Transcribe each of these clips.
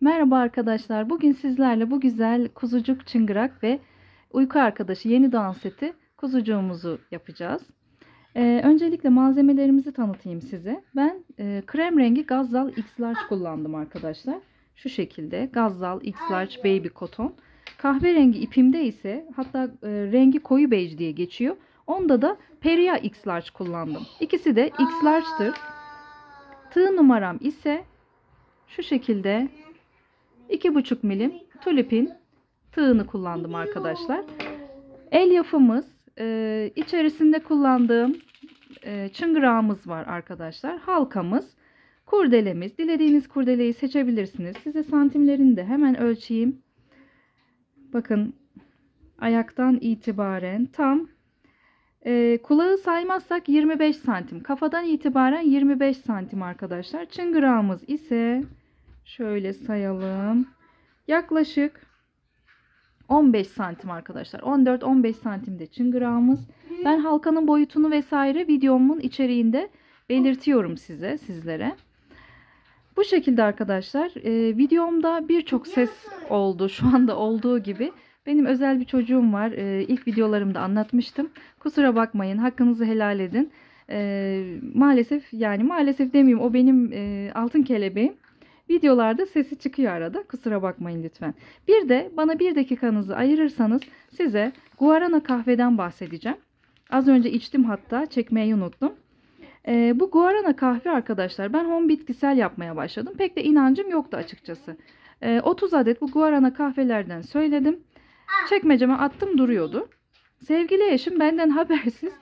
Merhaba arkadaşlar. Bugün sizlerle bu güzel kuzucuk çıngırak ve uyku arkadaşı yeni doğan seti kuzucuğumuzu yapacağız. Öncelikle malzemelerimizi tanıtayım size. Ben krem rengi Gazzal X Large kullandım arkadaşlar. Şu şekilde Gazzal X Large Baby Cotton. Kahverengi ipimde ise hatta rengi koyu bej diye geçiyor. Onda da Peria X Large kullandım. İkisi de X Large'tır. Tığ numaram ise şu şekilde 2,5 milim tulipin tığını kullandım arkadaşlar. Elyafımız, içerisinde kullandığım çıngırağımız var arkadaşlar. Halkamız, kurdelemiz. Dilediğiniz kurdeleyi seçebilirsiniz. Size santimlerini de hemen ölçeyim. Bakın ayaktan itibaren tam kulağı saymazsak 25 santim. Kafadan itibaren 25 santim arkadaşlar. Çıngırağımız ise şöyle sayalım. Yaklaşık 15 santim arkadaşlar. 14-15 santimde çıngırağımız. Ben halkanın boyutunu vesaire videomun içeriğinde belirtiyorum sizlere. Bu şekilde arkadaşlar. Videomda birçok ses oldu. Şu anda olduğu gibi. Benim özel bir çocuğum var. İlk videolarımda anlatmıştım. Kusura bakmayın. Hakkınızı helal edin. Maalesef demeyeyim. O benim altın kelebeğim. Videolarda sesi çıkıyor arada. Kusura bakmayın lütfen. Bir de bana 1 dakikanızı ayırırsanız size guarana kahveden bahsedeceğim. Az önce içtim, hatta çekmeyi unuttum. Bu guarana kahve arkadaşlar, ben home bitkisel yapmaya başladım. Pek de inancım yoktu açıkçası. 30 adet bu guarana kahvelerden söyledim. Çekmeceme attım, duruyordu. Sevgili eşim benden habersiz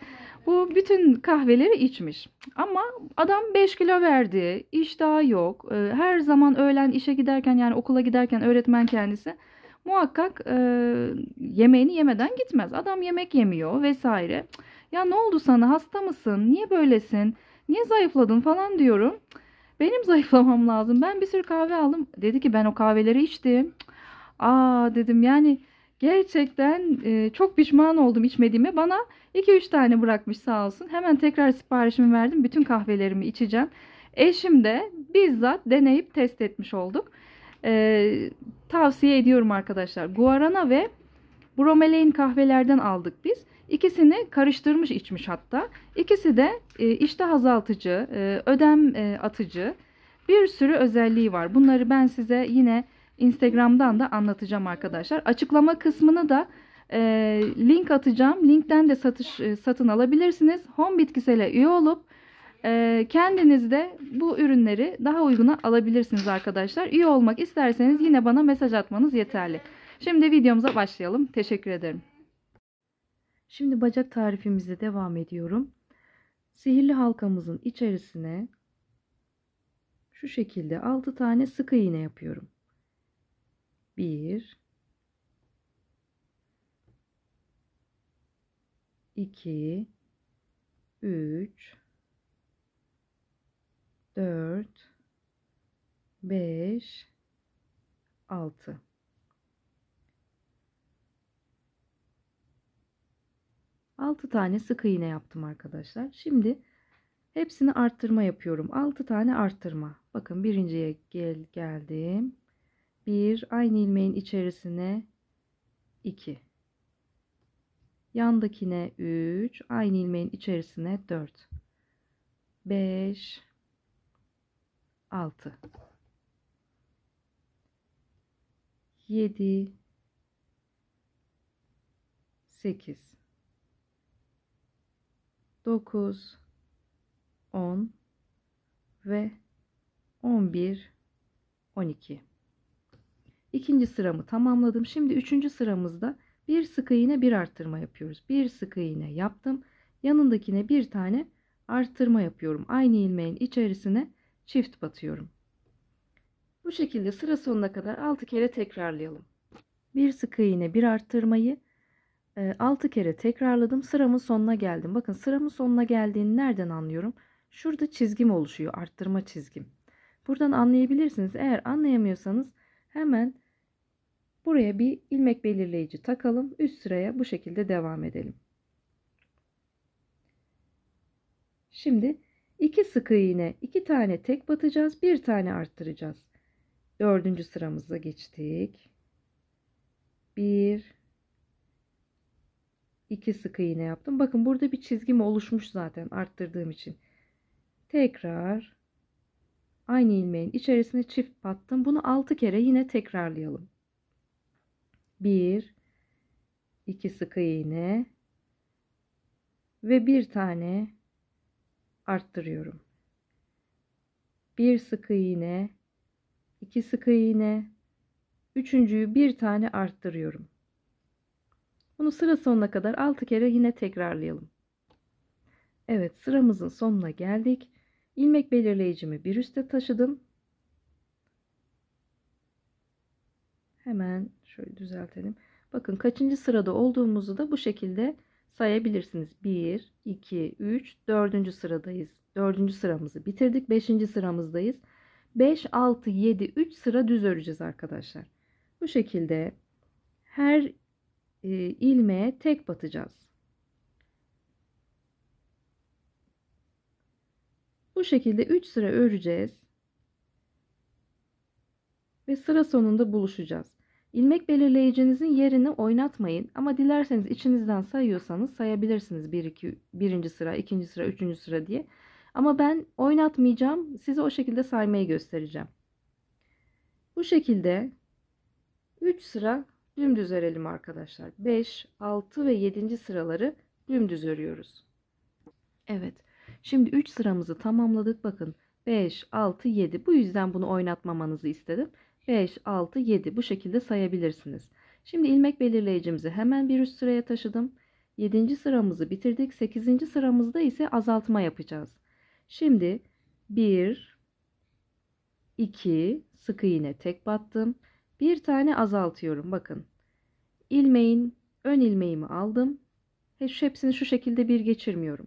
bu bütün kahveleri içmiş. Ama adam 5 kilo verdi. İştahı yok. Her zaman öğlen işe giderken, yani okula giderken, öğretmen kendisi, muhakkak yemeğini yemeden gitmez. Adam yemek yemiyor vesaire. Ya ne oldu sana? Hasta mısın? Niye böylesin? Niye zayıfladın falan diyorum. Benim zayıflamam lazım. Ben bir sürü kahve aldım. Dedi ki ben o kahveleri içtim. Aa dedim, yani gerçekten çok pişman oldum içmediğime. Bana 2-3 tane bırakmış sağ olsun. Hemen tekrar siparişimi verdim. Bütün kahvelerimi içeceğim. Eşim de bizzat deneyip test etmiş olduk. Tavsiye ediyorum arkadaşlar. Guarana ve bromelain kahvelerden aldık biz. İkisini karıştırmış içmiş hatta. İkisi de iştah azaltıcı, ödem atıcı, bir sürü özelliği var. Bunları ben size yine Instagram'dan da anlatacağım arkadaşlar. Açıklama kısmını da link atacağım. Linkten de satın alabilirsiniz. Home Bitkisel'e üye olup kendiniz de bu ürünleri daha uyguna alabilirsiniz arkadaşlar. Üye olmak isterseniz yine bana mesaj atmanız yeterli. Şimdi videomuza başlayalım. Teşekkür ederim. Şimdi bacak tarifimize devam ediyorum. Sihirli halkamızın içerisine şu şekilde 6 tane sık iğne yapıyorum. 1 2 3 4 5 6 6 tane sık iğne yaptım arkadaşlar. Şimdi hepsini arttırma yapıyorum. 6 tane arttırma. Bakın birinciye geldim. 1, aynı ilmeğin içerisine 2. Yandakine 3, aynı ilmeğin içerisine 4. 5 6 7 8 9 10 ve 11 12. İkinci sıramı tamamladım. Şimdi üçüncü sıramızda bir sık iğne, bir arttırma yapıyoruz. Bir sık iğne yaptım. Yanındakine bir tane arttırma yapıyorum. Aynı ilmeğin içerisine çift batıyorum. Bu şekilde sıra sonuna kadar 6 kere tekrarlayalım. Bir sık iğne, bir arttırmayı 6 kere tekrarladım. Sıramın sonuna geldim. Bakın sıramın sonuna geldiğini nereden anlıyorum? Şurada çizgim oluşuyor. Arttırma çizgim. Buradan anlayabilirsiniz. Eğer anlayamıyorsanız hemen buraya bir ilmek belirleyici takalım. Üst sıraya bu şekilde devam edelim. Şimdi 2 sık iğne, 2 tane tek batacağız, bir tane arttıracağız. Dördüncü sıramıza geçtik. 1 2 sık iğne yaptım. Bakın burada bir çizgim oluşmuş zaten arttırdığım için. Tekrar aynı ilmeğin içerisine çift battım. Bunu 6 kere yine tekrarlayalım. 1 2 sık iğne ve bir tane arttırıyorum. 1 sık iğne, 2 sık iğne, üçüncüyü bir tane arttırıyorum. Bunu sıra sonuna kadar 6 kere yine tekrarlayalım. Evet, sıramızın sonuna geldik. İlmek belirleyicimi bir üste taşıdım. Hemen şöyle düzeltelim. Bakın kaçıncı sırada olduğumuzu da bu şekilde sayabilirsiniz. 1, 2, 3, 4. sıradayız. 4. sıramızı bitirdik. 5. sıramızdayız. 5, 6, 7, 3 sıra düz öreceğiz arkadaşlar. Bu şekilde her ilmeğe tek batacağız. Bu şekilde 3 sıra öreceğiz. Ve sıra sonunda buluşacağız. İlmek belirleyicinizin yerini oynatmayın ama dilerseniz içinizden sayıyorsanız sayabilirsiniz 1 2 birinci sıra, ikinci sıra, üçüncü sıra diye. Ama ben oynatmayacağım. Size o şekilde saymayı göstereceğim. Bu şekilde 3 sıra dümdüz örelim arkadaşlar. 5, 6 ve 7. sıraları dümdüz örüyoruz. Evet. Şimdi 3 sıramızı tamamladık. Bakın 5, 6, 7. Bu yüzden bunu oynatmamanızı istedim. 5, 6, 7 bu şekilde sayabilirsiniz. Şimdi ilmek belirleyicimizi hemen bir üst sıraya taşıdım. 7. sıramızı bitirdik. 8. sıramızda ise azaltma yapacağız. Şimdi 1, 2 sık iğne tek battım. Bir tane azaltıyorum. Bakın ilmeğin ön ilmeğimi aldım. Hepsini şu şekilde bir geçirmiyorum.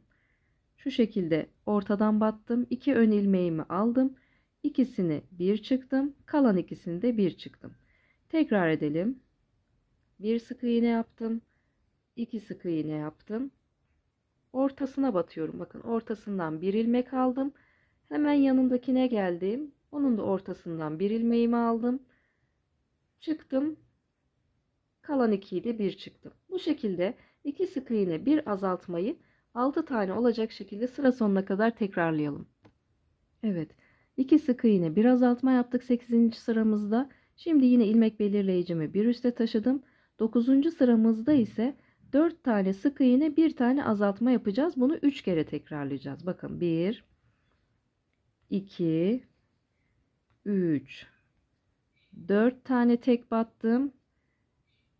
Şu şekilde ortadan battım. 2 ön ilmeğimi aldım. İkisini bir çıktım. Kalan ikisini de bir çıktım. Tekrar edelim. Bir sık iğne yaptım. 2 sık iğne yaptım. Ortasına batıyorum. Bakın ortasından bir ilmek aldım. Hemen yanındakine geldim. Onun da ortasından bir ilmeğimi aldım. Çıktım. Kalan 2'yi de bir çıktım. Bu şekilde 2 sık iğne bir azaltmayı 6 tane olacak şekilde sıra sonuna kadar tekrarlayalım. Evet. 2 sık iğne bir azaltma yaptık 8. sıramızda. Şimdi yine ilmek belirleyicimi bir üste taşıdım. 9. sıramızda ise 4 tane sık iğne bir tane azaltma yapacağız. Bunu 3 kere tekrarlayacağız. Bakın 1 2 3 4 tane tek battım.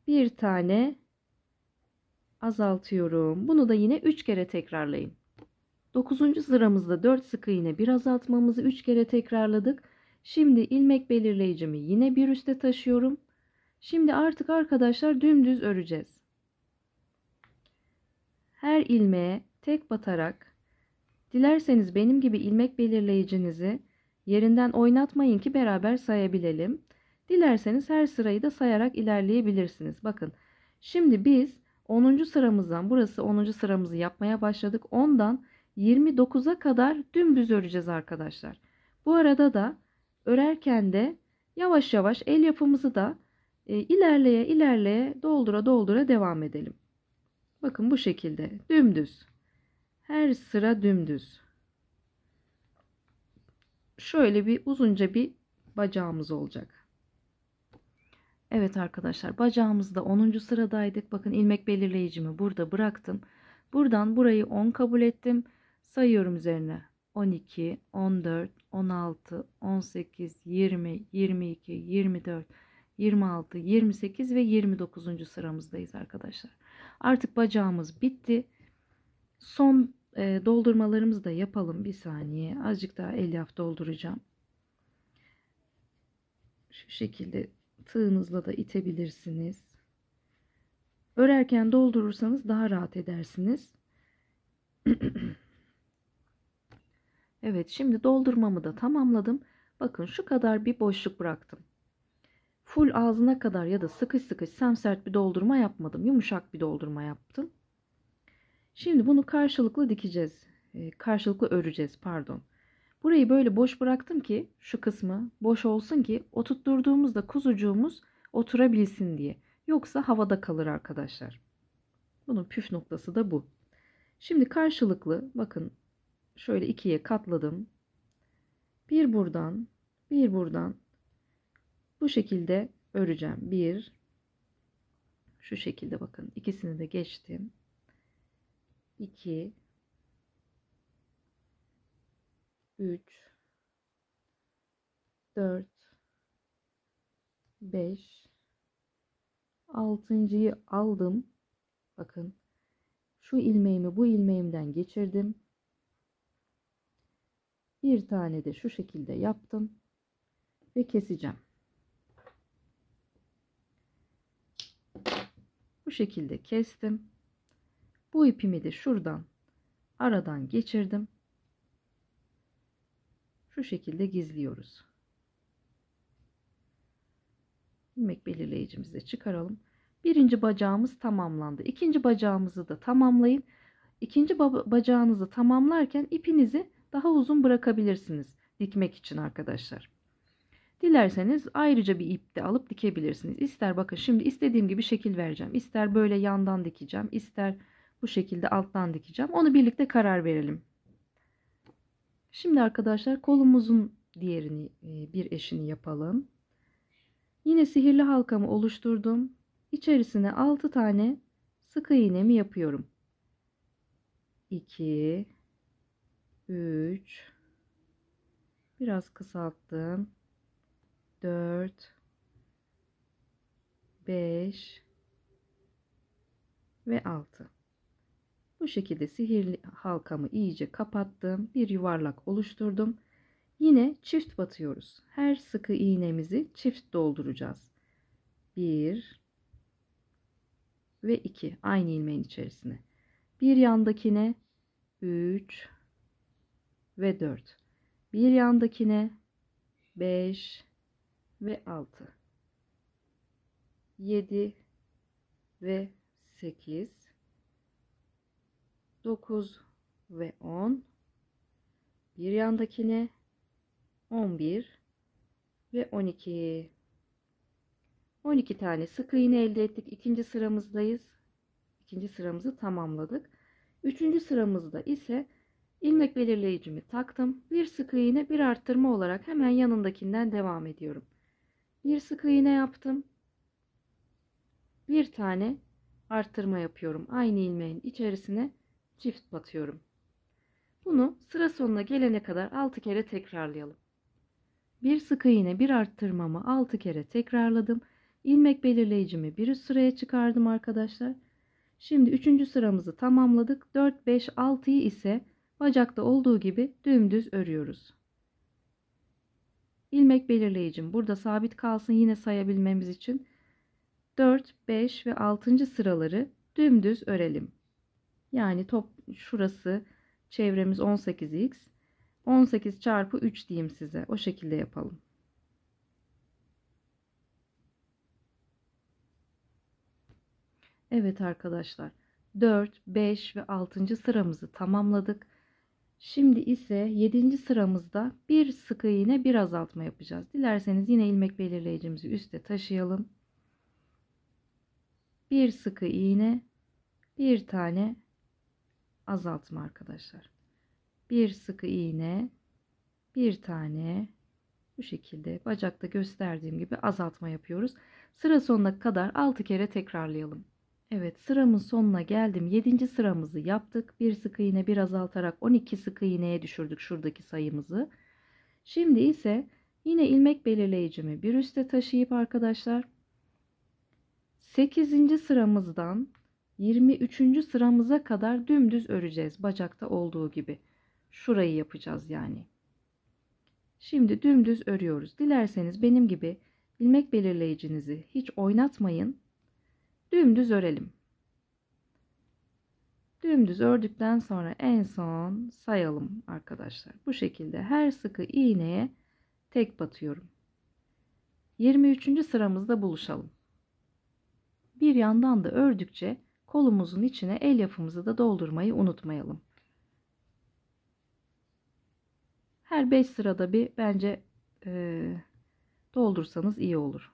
Bir tane azaltıyorum. Bunu da yine 3 kere tekrarlayın. 9. sıramızda 4 sık iğne bir azaltmamızı 3 kere tekrarladık. Şimdi ilmek belirleyicimi yine bir üste taşıyorum. Şimdi artık arkadaşlar dümdüz öreceğiz. Her ilmeğe tek batarak, dilerseniz benim gibi ilmek belirleyicinizi yerinden oynatmayın ki beraber sayabilelim. Dilerseniz her sırayı da sayarak ilerleyebilirsiniz. Bakın şimdi biz 10. sıramızdan, burası 10. sıramızı yapmaya başladık. 10'dan 29'a kadar dümdüz öreceğiz arkadaşlar. Bu arada da örerken de yavaş yavaş el yapımızı da ilerleye ilerleye doldura doldura devam edelim. Bakın bu şekilde dümdüz. Her sıra dümdüz. Şöyle bir uzunca bir bacağımız olacak. Evet arkadaşlar, bacağımızda 10. sıradaydık. Bakın ilmek belirleyicimi burada bıraktım. Buradan burayı 10 kabul ettim. Sayıyorum üzerine. 12, 14, 16, 18, 20, 22, 24, 26, 28 ve 29. sıramızdayız arkadaşlar. Artık bacağımız bitti. Son doldurmalarımızı da yapalım. Bir saniye. Azıcık daha elyaf dolduracağım. Şu şekilde tığınızla da itebilirsiniz. Örerken doldurursanız daha rahat edersiniz. Evet, şimdi doldurmamı da tamamladım. Bakın şu kadar bir boşluk bıraktım. Full ağzına kadar ya da sıkış sıkış semsert bir doldurma yapmadım. Yumuşak bir doldurma yaptım. Şimdi bunu karşılıklı dikeceğiz. Karşılıklı öreceğiz, pardon. Burayı böyle boş bıraktım ki şu kısmı boş olsun ki oturtturduğumuzda kuzucuğumuz oturabilsin diye. Yoksa havada kalır arkadaşlar. Bunun püf noktası da bu. Şimdi karşılıklı bakın şöyle ikiye katladım. Bir buradan, bir buradan bu şekilde öreceğim. Bir, şu şekilde bakın ikisini de geçtim. 2, 3, 4, 5, 6.'yı aldım. Bakın şu ilmeğimi bu ilmeğimden geçirdim. Bir tane de şu şekilde yaptım ve keseceğim. Bu şekilde kestim. Bu ipimi de şuradan aradan geçirdim. Şu şekilde gizliyoruz. İlmek belirleyicimizi de çıkaralım. Birinci bacağımız tamamlandı. İkinci bacağımızı da tamamlayın. İkinci bacağınızı tamamlarken ipinizi daha uzun bırakabilirsiniz dikmek için arkadaşlar. Dilerseniz ayrıca bir ip de alıp dikebilirsiniz. İster bakın şimdi istediğim gibi şekil vereceğim. İster böyle yandan dikeceğim, ister bu şekilde alttan dikeceğim. Onu birlikte karar verelim. Şimdi arkadaşlar kolumuzun diğerini bir eşini yapalım. Yine sihirli halkamı oluşturdum. İçerisine 6 tane sık iğnemi yapıyorum. 2, 3, biraz kısalttım. 4, 5 ve 6. Bu şekilde sihirli halkamı iyice kapattım. Bir yuvarlak oluşturdum. Yine çift batıyoruz. Her sık iğnemizi çift dolduracağız. 1 ve 2 aynı ilmeğin içerisine. Bir yandakine 3 ve 4. Bir yandakine 5 ve 6. 7 ve 8. 9 ve 10. Bir yandakine 11 ve 12. 12 tane sık iğne elde ettik. İkinci sıramızdayız. İkinci sıramızı tamamladık. Üçüncü sıramızda ise ilmek belirleyicimi taktım. Bir sık iğne bir arttırma olarak hemen yanındakinden devam ediyorum. Bir sık iğne yaptım. Bir tane arttırma yapıyorum. Aynı ilmeğin içerisine çift batıyorum. Bunu sıra sonuna gelene kadar 6 kere tekrarlayalım. Bir sık iğne bir arttırmamı 6 kere tekrarladım. İlmek belirleyicimi bir üst sıraya çıkardım arkadaşlar. Şimdi 3. sıramızı tamamladık. 4, 5, 6'yı ise bacakta olduğu gibi dümdüz örüyoruz. İlmek belirleyicim burada sabit kalsın yine sayabilmemiz için. 4, 5 ve 6. sıraları dümdüz örelim. Yani şurası çevremiz 18x. 18 çarpı 3 diyeyim size. O şekilde yapalım. Evet arkadaşlar. 4, 5 ve 6. sıramızı tamamladık. Şimdi ise 7. sıramızda bir sık iğne bir azaltma yapacağız. Dilerseniz yine ilmek belirleyicimizi üste taşıyalım. Bir sık iğne, bir tane azaltma arkadaşlar. Bir sık iğne, bir tane bu şekilde bacakta gösterdiğim gibi azaltma yapıyoruz. Sıra sonuna kadar 6 kere tekrarlayalım. Evet, sıramın sonuna geldim. 7. sıramızı yaptık. Bir sık iğne bir azaltarak 12 sık iğneye düşürdük şuradaki sayımızı. Şimdi ise yine ilmek belirleyicimi bir üste taşıyıp arkadaşlar 8. sıramızdan 23. sıramıza kadar dümdüz öreceğiz. Bacakta olduğu gibi. Şurayı yapacağız yani. Şimdi dümdüz örüyoruz. Dilerseniz benim gibi ilmek belirleyicinizi hiç oynatmayın. Dümdüz örelim. Dümdüz ördükten sonra en son sayalım arkadaşlar. Bu şekilde her sık iğneye tek batıyorum. 23. sıramızda buluşalım. Bir yandan da ördükçe kolumuzun içine elyafımızı da doldurmayı unutmayalım. Her 5 sırada bir bence doldursanız iyi olur.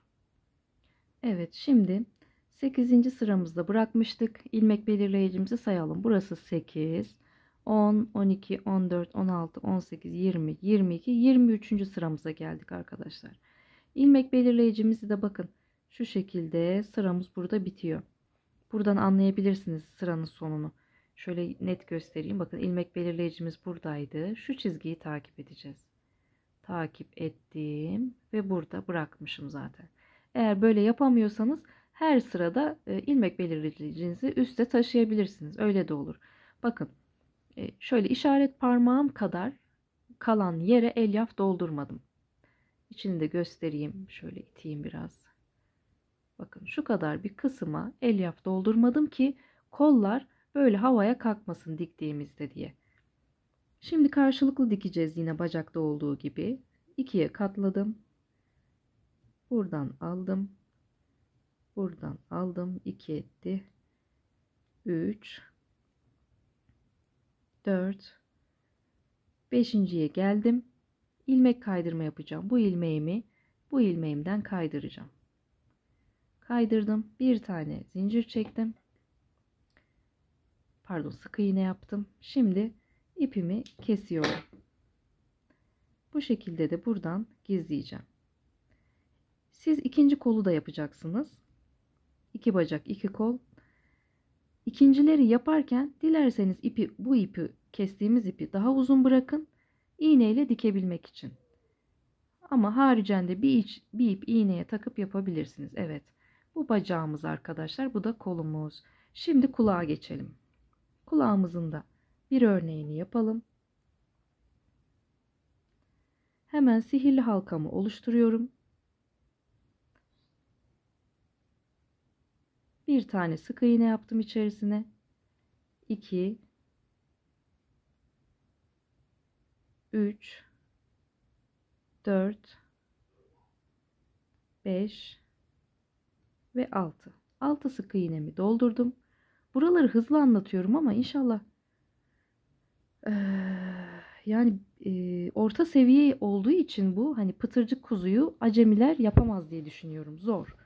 Evet, şimdi 8. sıramızda bırakmıştık. İlmek belirleyicimizi sayalım. Burası 8, 10, 12, 14, 16, 18, 20, 22, 23. sıramıza geldik arkadaşlar. İlmek belirleyicimizi de bakın şu şekilde sıramız burada bitiyor. Buradan anlayabilirsiniz sıranın sonunu. Şöyle net göstereyim. Bakın ilmek belirleyicimiz buradaydı. Şu çizgiyi takip edeceğiz. Takip ettim ve burada bırakmışım zaten. Eğer böyle yapamıyorsanız her sırada ilmek belirleyicinizi üste taşıyabilirsiniz. Öyle de olur. Bakın şöyle işaret parmağım kadar kalan yere elyaf doldurmadım. İçini de göstereyim. Şöyle iteyim biraz. Bakın şu kadar bir kısma elyaf doldurmadım ki kollar böyle havaya kalkmasın diktiğimizde diye. Şimdi karşılıklı dikeceğiz yine bacakta olduğu gibi. 2'ye katladım. Buradan aldım. Buradan aldım. 2 etti. 3 4 5.'ye geldim. İlmek kaydırma yapacağım. Bu ilmeğimi bu ilmeğimden kaydıracağım. Kaydırdım. Bir tane zincir çektim. Pardon, sık iğne yaptım. Şimdi ipimi kesiyorum. Bu şekilde de buradan gizleyeceğim. Siz ikinci kolu da yapacaksınız. 2 bacak, 2 kol. İkincileri yaparken dilerseniz bu ipi kestiğimiz ipi daha uzun bırakın. İğneyle dikebilmek için. Ama haricinde bir ip iğneye takıp yapabilirsiniz. Evet. Bu bacağımız arkadaşlar. Bu da kolumuz. Şimdi kulağa geçelim. Kulağımızın da bir örneğini yapalım. Hemen sihirli halkamı oluşturuyorum. Bir tane sık iğne yaptım içerisine. 2 3 4 5 ve 6. 6 sık iğnemi doldurdum. Buraları hızlı anlatıyorum ama inşallah yani orta seviye olduğu için bu hani pıtırcık kuzuyu acemiler yapamaz diye düşünüyorum. Zor.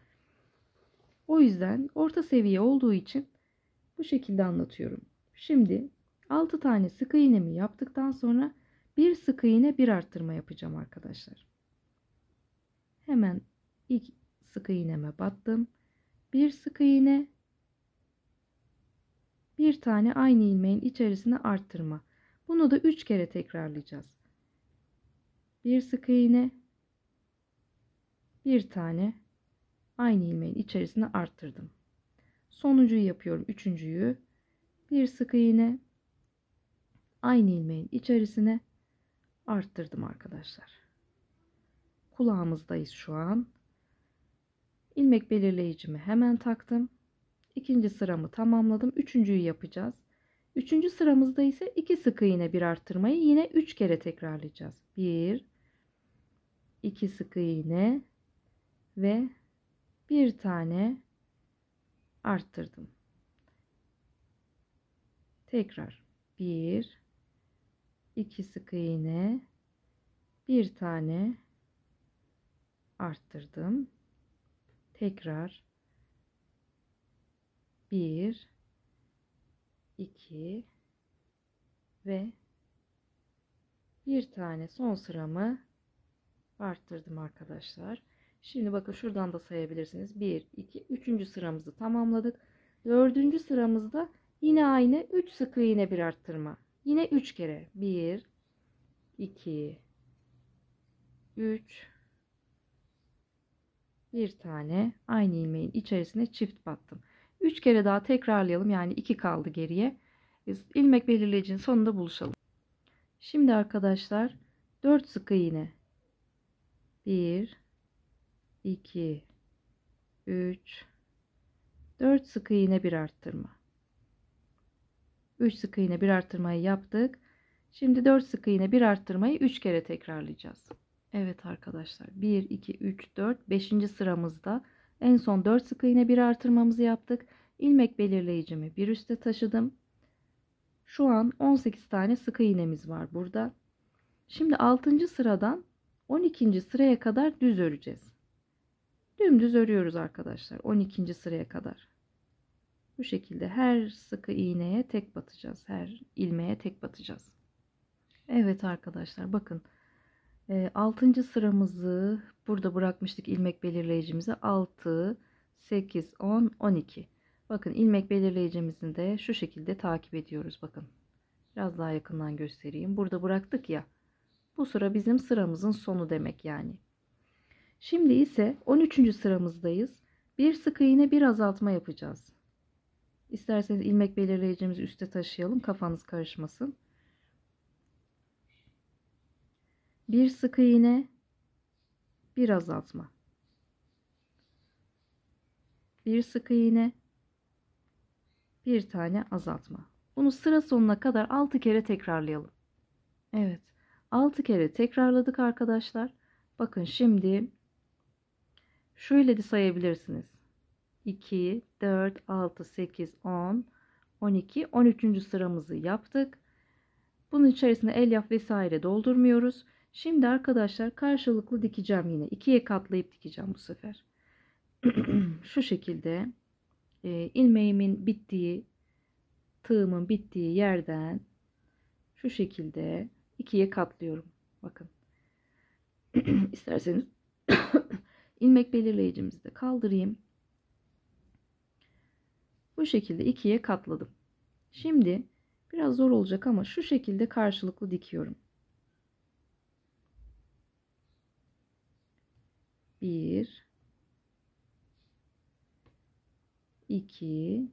O yüzden orta seviye olduğu için bu şekilde anlatıyorum. Şimdi 6 tane sık iğnemi yaptıktan sonra bir sık iğne bir arttırma yapacağım arkadaşlar. Hemen ilk sık iğneme battım. Bir sık iğne, bir tane aynı ilmeğin içerisine arttırma. Bunu da 3 kere tekrarlayacağız. Bir sık iğne, bir tane aynı ilmeğin içerisine arttırdım. Sonuncuyu yapıyorum, üçüncüyü. Bir sık iğne, aynı ilmeğin içerisine arttırdım arkadaşlar. Kulağımızdayız şu an. İlmek belirleyicimi hemen taktım. İkinci sıramı tamamladım. Üçüncüyü yapacağız. Üçüncü sıramızda ise 2 sık iğne bir arttırmayı yine 3 kere tekrarlayacağız. 1 2 sık iğne ve bir tane arttırdım. Tekrar 1 2 sık iğne, bir tane arttırdım. Tekrar 1 2 ve bir tane son sıramı arttırdım arkadaşlar. Şimdi bakın şuradan da sayabilirsiniz. 1 2 3. sıramızı tamamladık. 4. sıramızda yine aynı 3 sık iğne bir arttırma. Yine 3 kere 1 2 3 bir tane aynı ilmeğin içerisine çift battım. 3 kere daha tekrarlayalım. Yani 2 kaldı geriye. İlmek belirleyicinin sonunda buluşalım. Şimdi arkadaşlar 4 sık iğne. 1 2 3 4 sık iğne bir arttırma. 3 sık iğne bir arttırmayı yaptık. Şimdi 4 sık iğne bir arttırmayı 3 kere tekrarlayacağız. Evet arkadaşlar 1 2 3 4 5. sıramızda en son 4 sık iğne bir artırmamızı yaptık. İlmek belirleyicimi bir üste taşıdım. Şu an 18 tane sık iğnemiz var burada. Şimdi 6. sıradan 12. sıraya kadar düz öreceğiz. Dümdüz örüyoruz arkadaşlar 12. sıraya kadar. Bu şekilde her sıkı iğneye tek batacağız. Her ilmeğe tek batacağız. Evet arkadaşlar bakın 6. sıramızı burada bırakmıştık, ilmek belirleyicimizi 6, 8, 10, 12. Bakın ilmek belirleyicimizi de şu şekilde takip ediyoruz. Bakın biraz daha yakından göstereyim. Burada bıraktık ya, bu sıra bizim sıramızın sonu demek yani. Şimdi ise 13. sıramızdayız. Bir sık iğne bir azaltma yapacağız. İsterseniz ilmek belirleyicimizi üste taşıyalım, kafanız karışmasın. Bir sık iğne bir azaltma. Bir sık iğne bir tane azaltma. Bunu sıra sonuna kadar 6 kere tekrarlayalım. Evet, 6 kere tekrarladık arkadaşlar. Bakın şimdi şöyle de sayabilirsiniz. 2, 4, 6, 8, 10, 12, 13. sıramızı yaptık. Bunun içerisine elyaf vesaire doldurmuyoruz. Şimdi arkadaşlar karşılıklı dikeceğim yine. 2'ye katlayıp dikeceğim bu sefer. Şu şekilde ilmeğimin bittiği, tığımın bittiği yerden şu şekilde 2'ye katlıyorum. Bakın. İsterseniz ilmek belirleyicimizi de kaldırayım. Bu şekilde 2'ye katladım. Şimdi biraz zor olacak ama şu şekilde karşılıklı dikiyorum. 1 2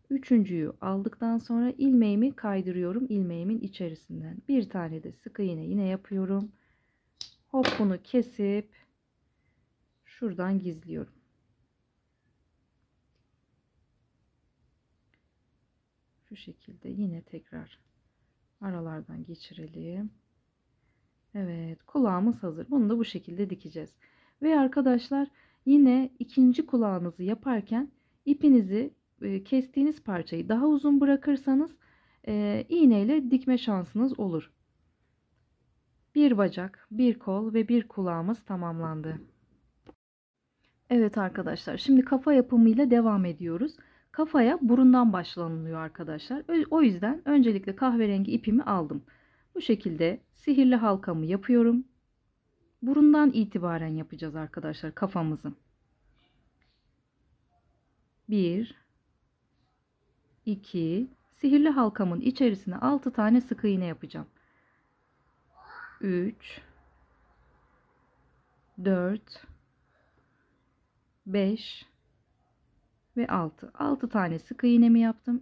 üçüncüyü aldıktan sonra ilmeğimi kaydırıyorum ilmeğimin içerisinden. Bir tane de sık iğne yine yapıyorum. Hop, bunu kesip şuradan gizliyorum. Şu şekilde yine tekrar aralardan geçirelim. Evet, kulağımız hazır. Bunu da bu şekilde dikeceğiz. Ve arkadaşlar yine ikinci kulağınızı yaparken ipinizi kestiğiniz parçayı daha uzun bırakırsanız iğneyle dikme şansınız olur. Bir bacak, bir kol ve bir kulağımız tamamlandı. Evet arkadaşlar, şimdi kafa yapımıyla devam ediyoruz. Kafaya burundan başlanılıyor arkadaşlar. O yüzden öncelikle kahverengi ipimi aldım. Bu şekilde sihirli halkamı yapıyorum. Burundan itibaren yapacağız arkadaşlar kafamızı. 1 2 sihirli halkamın içerisine 6 tane sık iğne yapacağım. 3 4 5 ve 6 tane sık iğnemi yaptım.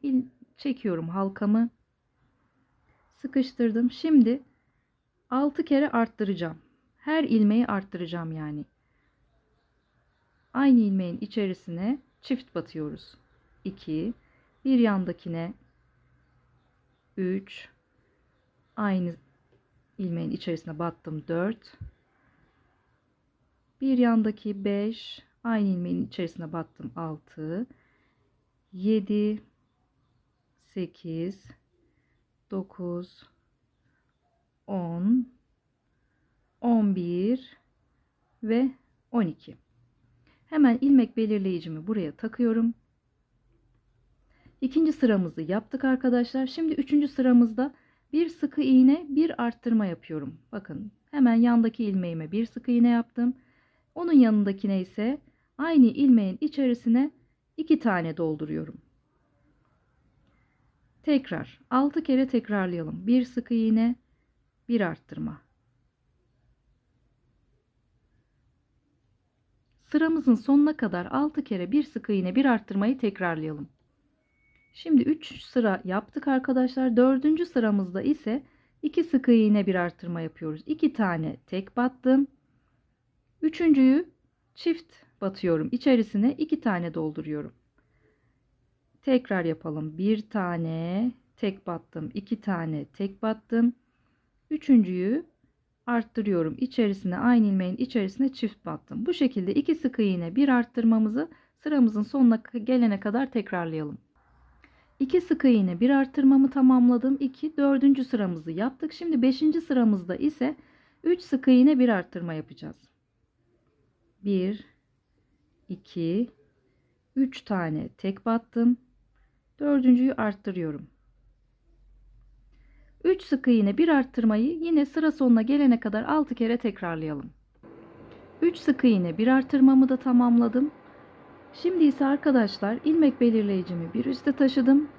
Çekiyorum halkamı, sıkıştırdım. Şimdi 6 kere arttıracağım. Her ilmeği arttıracağım yani. Aynı ilmeğin içerisine çift batıyoruz. 2 bir yandakine 3 aynı ilmeğin içerisine battım. 4 bir yandaki 5 aynı ilmeğin içerisine battım. 6 7 8 9 10 11 ve 12. Hemen ilmek belirleyicimi buraya takıyorum. İkinci sıramızı yaptık arkadaşlar. Şimdi üçüncü sıramızda bir sık iğne bir arttırma yapıyorum. Bakın hemen yandaki ilmeğime bir sık iğne yaptım. Onun yanındakine ise aynı ilmeğin içerisine 2 tane dolduruyorum. Tekrar 6 kere tekrarlayalım. Bir sık iğne bir arttırma. Sıramızın sonuna kadar 6 kere bir sık iğne bir arttırmayı tekrarlayalım. Şimdi 3 sıra yaptık arkadaşlar. 4. sıramızda ise 2 sık iğne bir arttırma yapıyoruz. 2 tane tek battım. Üçüncüyü çift batıyorum. İçerisine 2 tane dolduruyorum. Tekrar yapalım. 1 tane tek battım. 2 tane tek battım. Üçüncüyü arttırıyorum. İçerisine aynı ilmeğin içerisine çift battım. Bu şekilde 2 sık iğne bir arttırmamızı sıramızın sonuna gelene kadar tekrarlayalım. 2 sık iğne, bir artırmamı tamamladım. 2, 4. sıramızı yaptık. Şimdi 5. sıramızda ise 3 sık iğne, bir artırma yapacağız. 1, 2, 3 tane tek battım. 4.'yü arttırıyorum. 3 sık iğne, bir arttırmayı yine sıra sonuna gelene kadar 6 kere tekrarlayalım. 3 sık iğne, bir artırmamı da tamamladım. Şimdi ise arkadaşlar ilmek belirleyicimi bir üste taşıdım.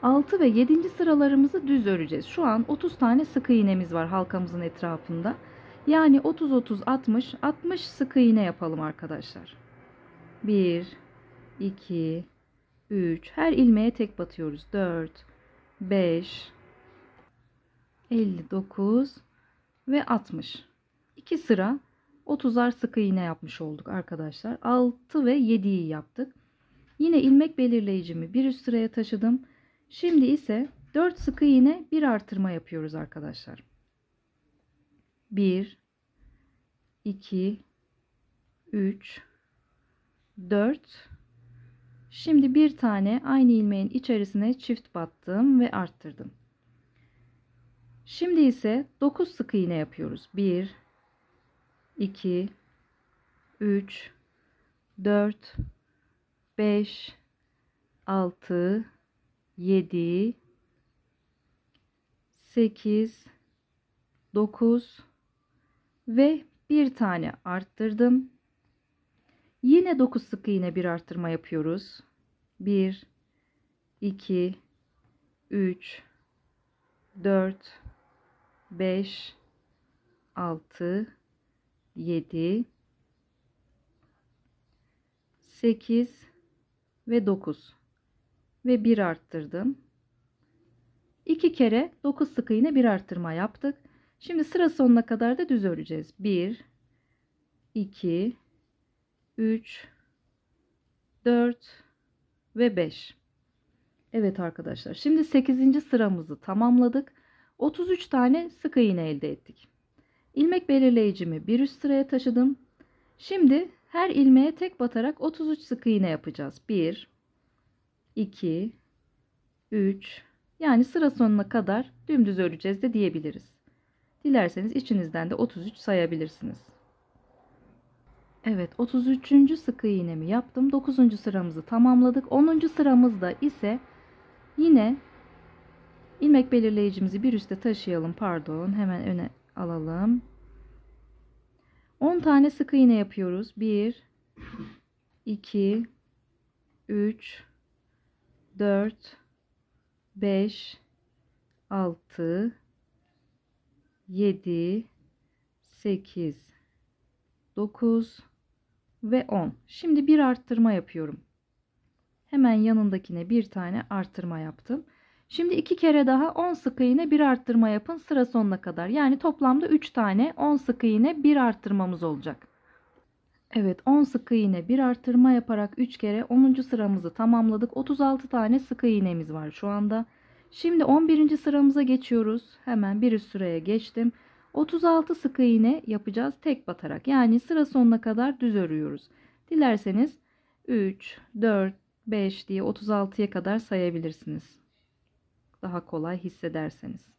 6 ve 7. sıralarımızı düz öreceğiz. Şu an 30 tane sık iğnemiz var halkamızın etrafında. Yani 30 30 60 60 sık iğne yapalım arkadaşlar. 1 2 3, her ilmeğe tek batıyoruz. 4 5 59 ve 60. 2 sıra 30'ar sık iğne yapmış olduk arkadaşlar. 6 ve 7'yi yaptık. Yine ilmek belirleyicimi bir üst sıraya taşıdım. Şimdi ise 4 sık iğne, bir artırma yapıyoruz arkadaşlar. 1 2 3 4. Şimdi bir tane aynı ilmeğin içerisine çift battım ve arttırdım. Şimdi ise 9 sık iğne yapıyoruz. 1 2 3 4 5 6 7 8 9 ve bir tane arttırdım. Yine 9 sık iğne, bir artırma yapıyoruz. 1 2 3 4 5 6 7 8 ve 9 ve bir arttırdım. 2 kere 9 sık iğne, bir artırma yaptık. Şimdi sıra sonuna kadar da düz öreceğiz. 1 2 3 4 ve 5. Evet arkadaşlar, şimdi 8. sıramızı tamamladık. 33 tane sık iğne elde ettik. İlmek belirleyicimi bir üst sıraya taşıdım. Şimdi her ilmeğe tek batarak 33 sık iğne yapacağız. 1 2 3, yani sıra sonuna kadar dümdüz öreceğiz de diyebiliriz. Dilerseniz içinizden de 33 sayabilirsiniz. Evet, 33. sık iğnemi yaptım. 9. sıramızı tamamladık. 10. sıramızda ise yine ilmek belirleyicimizi bir üste taşıyalım. Pardon, hemen öne alalım. 10 tane sık iğne yapıyoruz. 1 2 3 4 5 6 7 8 9 ve 10. Şimdi bir arttırma yapıyorum. Hemen yanındakine bir tane arttırma yaptım. Şimdi 2 kere daha 10 sık iğne, bir arttırma yapın sıra sonuna kadar. Yani toplamda 3 tane 10 sık iğne, bir arttırmamız olacak. Evet, 10 sık iğne, bir artırma yaparak 3 kere 10. sıramızı tamamladık. 36 tane sık iğnemiz var şu anda. Şimdi 11. sıramıza geçiyoruz. Hemen bir üst sıraya geçtim. 36 sık iğne yapacağız tek batarak. Yani sıra sonuna kadar düz örüyoruz. Dilerseniz 3, 4, 5 diye 36'ya kadar sayabilirsiniz. Daha kolay hissederseniz.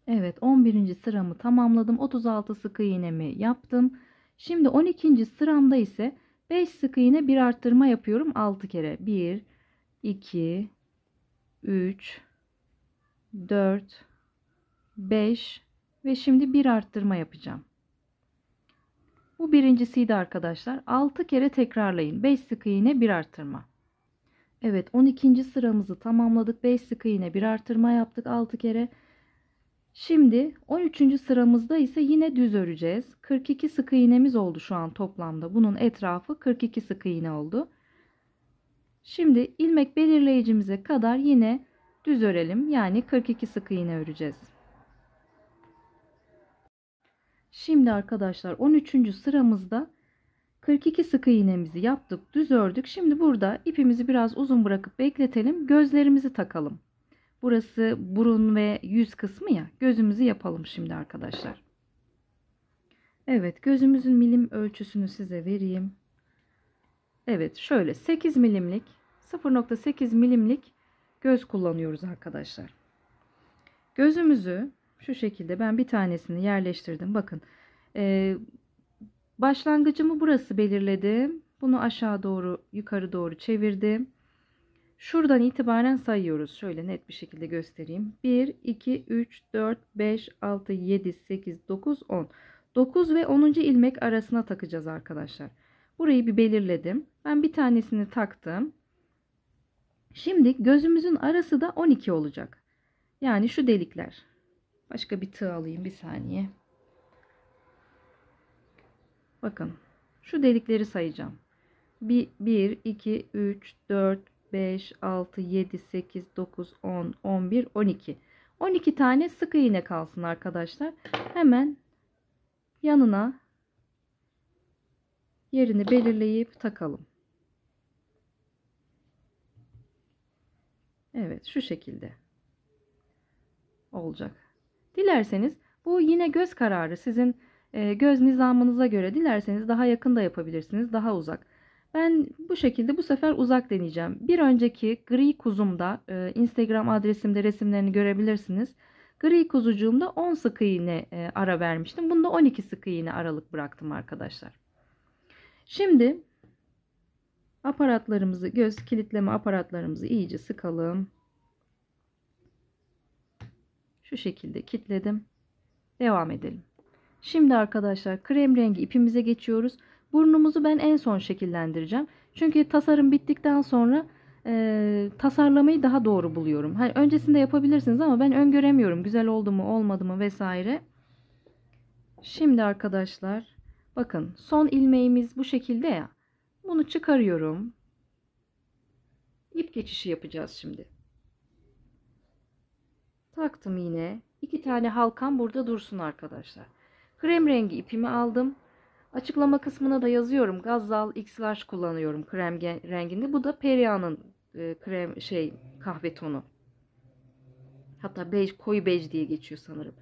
Evet, 11. sıramı tamamladım. 36 sık iğnemi yaptım. Şimdi 12. sıramda ise 5 sık iğne, bir arttırma yapıyorum 6 kere. 1 2 3 4 5 ve şimdi bir arttırma yapacağım. Bu birincisiydi arkadaşlar. 6 kere tekrarlayın. 5 sık iğne, bir arttırma. Evet, 12. sıramızı tamamladık. 5 sık iğne, bir arttırma yaptık 6 kere. Şimdi 13. sıramızda ise yine düz öreceğiz. 42 sık iğnemiz oldu şu an toplamda. Bunun etrafı 42 sık iğne oldu. Şimdi ilmek belirleyicimize kadar yine düz örelim. Yani 42 sık iğne öreceğiz. Şimdi arkadaşlar 13. sıramızda 42 sık iğnemizi yaptık, düz ördük. Şimdi burada ipimizi biraz uzun bırakıp bekletelim. Gözlerimizi takalım. Burası burun ve yüz kısmı ya. Gözümüzü yapalım şimdi arkadaşlar. Evet, gözümüzün milim ölçüsünü size vereyim. Evet, şöyle 8 milimlik 0,8 milimlik göz kullanıyoruz arkadaşlar. Gözümüzü şu şekilde ben bir tanesini yerleştirdim. Bakın başlangıcımı burası belirledim. Bunu aşağı doğru yukarı doğru çevirdim. Şuradan itibaren sayıyoruz. Şöyle net bir şekilde göstereyim. 1, 2, 3, 4, 5, 6, 7, 8, 9, 10. 9 ve 10. ilmek arasına takacağız arkadaşlar. Burayı bir belirledim. Ben bir tanesini taktım. Şimdi gözümüzün arası da 12 olacak. Yani şu delikler. Başka bir tığ alayım bir saniye. Bakın şu delikleri sayacağım. 1, 2, 3, 4, 5, 6, 7, 8, 9, 10, 11, 12. 12 tane sık iğne kalsın arkadaşlar. Hemen yanına yerini belirleyip takalım. Evet, şu şekilde olacak. Dilerseniz bu yine göz kararı, sizin göz nizamınıza göre dilerseniz daha yakın da yapabilirsiniz, daha uzak. Ben bu şekilde bu sefer uzak deneyeceğim. Bir önceki gri kuzumda Instagram adresimde resimlerini görebilirsiniz. Gri kuzucuğumda 10 sık iğne ara vermiştim. Bunda 12 sık iğne aralık bıraktım arkadaşlar. Şimdi aparatlarımızı, göz kilitleme aparatlarımızı iyice sıkalım. Şu şekilde kilitledim. Devam edelim. Şimdi arkadaşlar krem rengi ipimize geçiyoruz. Burnumuzu ben en son şekillendireceğim. Çünkü tasarım bittikten sonra tasarlamayı daha doğru buluyorum. Hani öncesinde yapabilirsiniz ama ben öngöremiyorum. Güzel oldu mu olmadı mı vesaire. Şimdi arkadaşlar bakın son ilmeğimiz bu şekilde ya. Bunu çıkarıyorum. İp geçişi yapacağız şimdi. Taktım yine. 2 tane halkam burada dursun arkadaşlar. Krem rengi ipimi aldım. Açıklama kısmına da yazıyorum. Gazzal X Large kullanıyorum krem renginde. Bu da Peria'nın krem kahve tonu. Hatta bej, koyu bej diye geçiyor sanırım.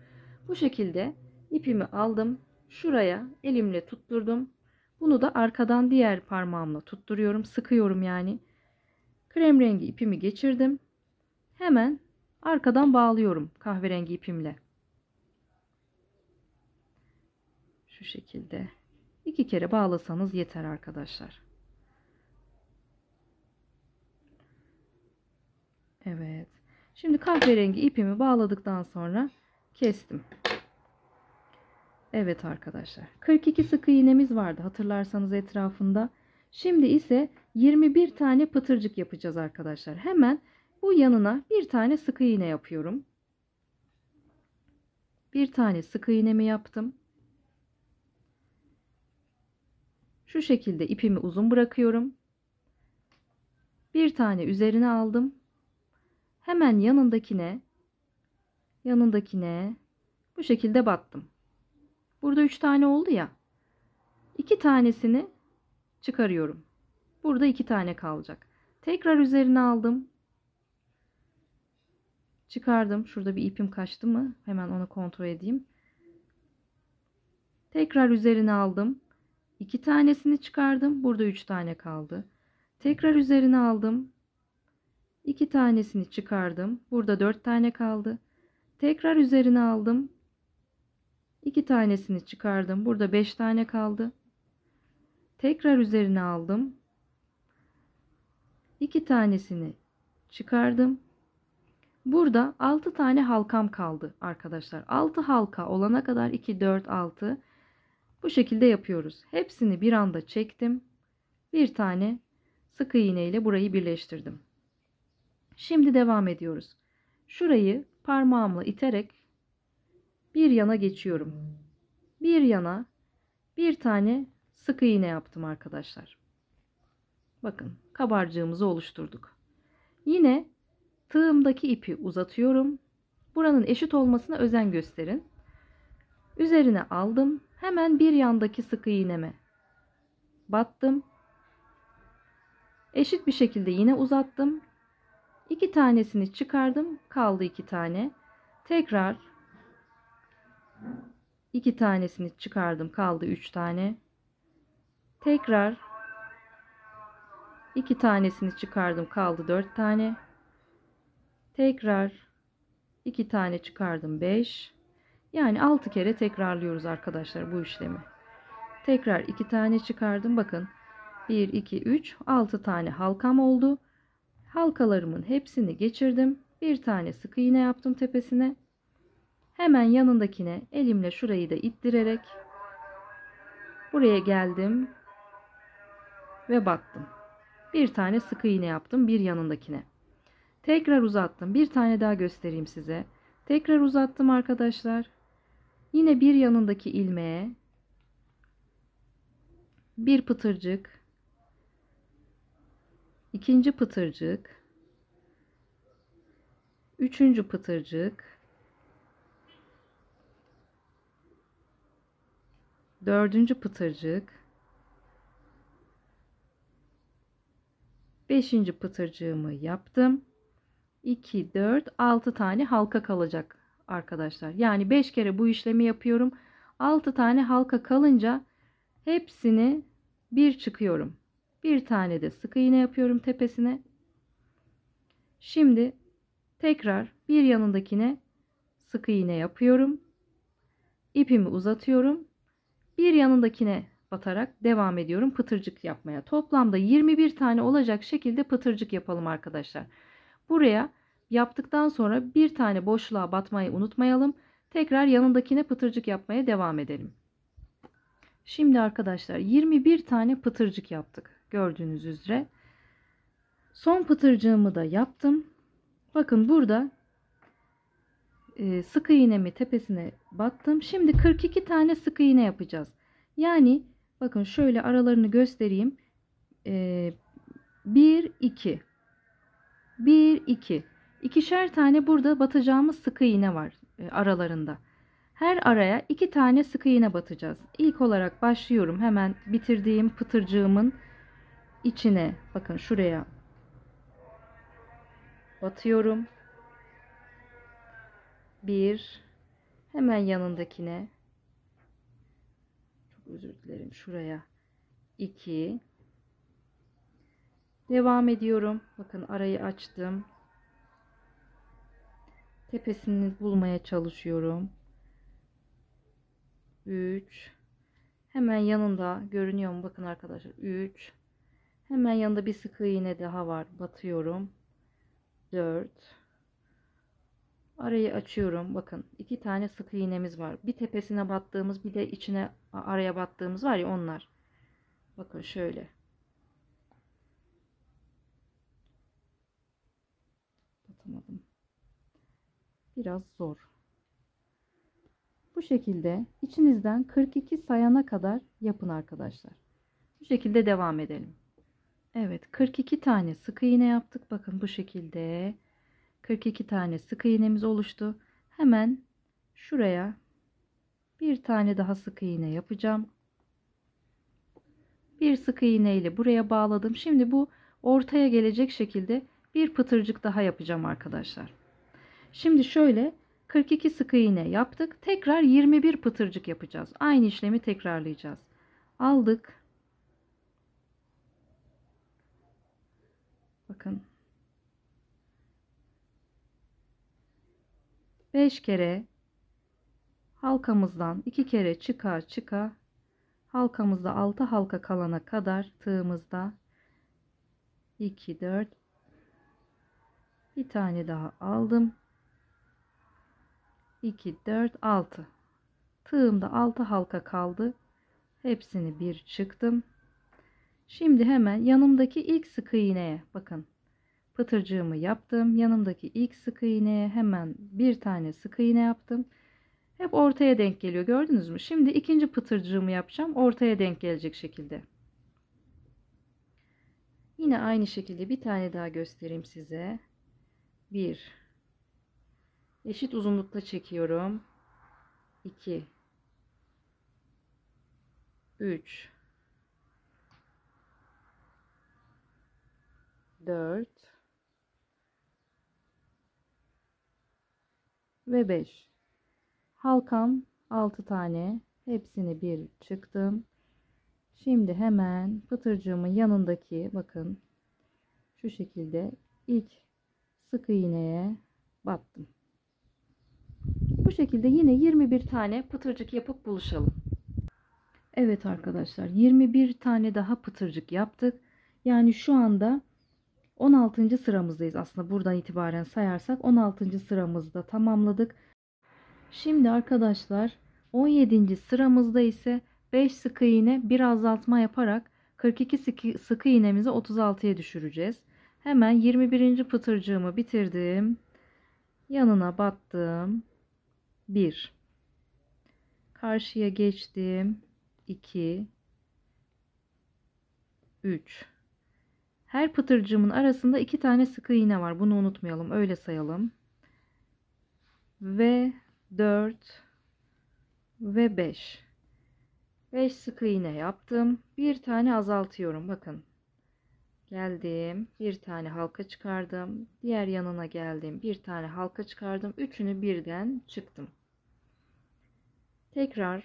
Bu şekilde ipimi aldım. Şuraya elimle tutturdum. Bunu da arkadan diğer parmağımla tutturuyorum. Sıkıyorum yani. Krem rengi ipimi geçirdim. Hemen arkadan bağlıyorum kahverengi ipimle. Şu şekilde. 2 kere bağlasanız yeter arkadaşlar. Evet. Şimdi kahverengi ipimi bağladıktan sonra kestim. Evet arkadaşlar. 42 sık iğnemiz vardı hatırlarsanız etrafında. Şimdi ise 21 tane pıtırcık yapacağız arkadaşlar. Hemen bu yanına bir tane sık iğne yapıyorum. Bir tane sık iğnemi yaptım. Şu şekilde ipimi uzun bırakıyorum. Bir tane üzerine aldım. Hemen yanındakine bu şekilde battım. Burada 3 tane oldu ya. 2 tanesini çıkarıyorum. Burada 2 tane kalacak. Tekrar üzerine aldım. Çıkardım. Şurada bir ipim kaçtı mı? Hemen onu kontrol edeyim. Tekrar üzerine aldım. 2 tanesini çıkardım. Burada 3 tane kaldı. Tekrar üzerine aldım. 2 tanesini çıkardım. Burada 4 tane kaldı. Tekrar üzerine aldım. 2 tanesini çıkardım. Burada 5 tane kaldı. Tekrar üzerine aldım. 2 tanesini çıkardım. Burada 6 tane halkam kaldı arkadaşlar. 6 halka olana kadar 2, 4, 6 bu şekilde yapıyoruz. Hepsini bir anda çektim. Bir tane sık iğne ile burayı birleştirdim. Şimdi devam ediyoruz. Şurayı parmağımla iterek bir yana geçiyorum. Bir yana bir tane sık iğne yaptım arkadaşlar. Bakın kabarcığımızı oluşturduk. Yine tığımdaki ipi uzatıyorum. Buranın eşit olmasına özen gösterin. Üzerine aldım. Hemen bir yandaki sık iğneme battım. Eşit bir şekilde yine uzattım. 2 tanesini çıkardım. Kaldı 2 tane. Tekrar 2 tanesini çıkardım. Kaldı 3 tane. Tekrar 2 tanesini çıkardım, kaldı 4 tane. Tekrar 2 tane çıkardım, 5. Yani 6 kere tekrarlıyoruz arkadaşlar bu işlemi. Tekrar 2 tane çıkardım. Bakın 1, 2, 3, 6 tane halkam oldu. Halkalarımın hepsini geçirdim. Bir tane sık iğne yaptım tepesine. Hemen yanındakine elimle şurayı da ittirerek buraya geldim ve battım. Bir tane sık iğne yaptım bir yanındakine. Tekrar uzattım. Bir tane daha göstereyim size. Tekrar uzattım arkadaşlar. Yine bir yanındaki ilmeğe bir pıtırcık, ikinci pıtırcık, üçüncü pıtırcık, dördüncü pıtırcık, beşinci pıtırcığımı yaptım. 2, 4, 6 tane halka kalacak arkadaşlar. Yani 5 kere bu işlemi yapıyorum. 6 tane halka kalınca hepsini bir çıkıyorum. Bir tane de sık iğne yapıyorum tepesine. Şimdi tekrar bir yanındakine sık iğne yapıyorum. İpimi uzatıyorum. Bir yanındakine batarak devam ediyorum pıtırcık yapmaya. Toplamda 21 tane olacak şekilde pıtırcık yapalım arkadaşlar. Buraya yaptıktan sonra bir tane boşluğa batmayı unutmayalım. Tekrar yanındakine pıtırcık yapmaya devam edelim. Şimdi arkadaşlar 21 tane pıtırcık yaptık. Gördüğünüz üzere. Son pıtırcığımı da yaptım. Bakın burada sık iğnemi tepesine battım. Şimdi 42 tane sık iğne yapacağız. Yani bakın şöyle aralarını göstereyim. 1, 2, 1, 2. İkişer tane burada batacağımız sık iğne var aralarında. Her araya 2 tane sık iğne batacağız. İlk olarak başlıyorum. Hemen bitirdiğim pıtırcığımın içine bakın şuraya batıyorum. 1, hemen yanındakine, çok özür dilerim, şuraya 2, devam ediyorum. Bakın arayı açtım. Tepesini bulmaya çalışıyorum. 3, hemen yanında görünüyor mu? Bakın arkadaşlar 3, hemen yanında bir sık iğne daha var. Batıyorum. 4, arayı açıyorum. Bakın 2 tane sık iğnemiz var. Bir tepesine battığımız, bir de içine araya battığımız var ya, onlar. Bakın şöyle. Batamadım. Biraz zor. Bu şekilde içinizden 42 sayana kadar yapın arkadaşlar. Bu şekilde devam edelim. Evet, 42 tane sık iğne yaptık. Bakın bu şekilde 42 tane sık iğnemiz oluştu. Hemen şuraya bir tane daha sık iğne yapacağım. Bir sık iğne ile buraya bağladım. Şimdi bu ortaya gelecek şekilde bir pıtırcık daha yapacağım arkadaşlar. Şimdi şöyle 42 sık iğne yaptık. Tekrar 21 pıtırcık yapacağız. Aynı işlemi tekrarlayacağız. Aldık. Bakın. 5 kere halkamızdan 2 kere çıka çıka halkamızda 6 halka kalana kadar tığımızda 2, 4, bir tane daha aldım. 2, 4, 6. Tığımda 6 halka kaldı. Hepsini bir çıktım. Şimdi hemen yanımdaki ilk sık iğneye bakın. Pıtırcığımı yaptım. Yanımdaki ilk sık iğneye hemen bir tane sık iğne yaptım. Hep ortaya denk geliyor. Gördünüz mü? Şimdi ikinci pıtırcığımı yapacağım. Ortaya denk gelecek şekilde. Yine aynı şekilde bir tane daha göstereyim size. 1, eşit uzunlukta çekiyorum. 2, 3, 4 ve 5. Halkam 6 tane. Hepsini bir çıktım. Şimdi hemen pıtırcığımın yanındaki bakın şu şekilde ilk sık iğneye battım. Bu şekilde yine 21 tane pıtırcık yapıp buluşalım. Evet arkadaşlar, 21 tane daha pıtırcık yaptık. Yani şu anda 16. sıramızdayız. Aslında buradan itibaren sayarsak 16. sıramızda tamamladık. Şimdi arkadaşlar 17. sıramızda ise 5 sık iğne, bir azaltma yaparak 42 sık iğnemizi 36'ya düşüreceğiz. Hemen 21. pıtırcığımı bitirdim. Yanına battım. 1. Karşıya geçtim. 2. 3. Her pıtırcığımın arasında 2 tane sık iğne var. Bunu unutmayalım. Öyle sayalım. Ve 4 ve 5. 5 sık iğne yaptım. Bir tane azaltıyorum. Bakın. Geldim. Bir tane halka çıkardım. Diğer yanına geldim. Bir tane halka çıkardım. Üçünü birden çıktım. Tekrar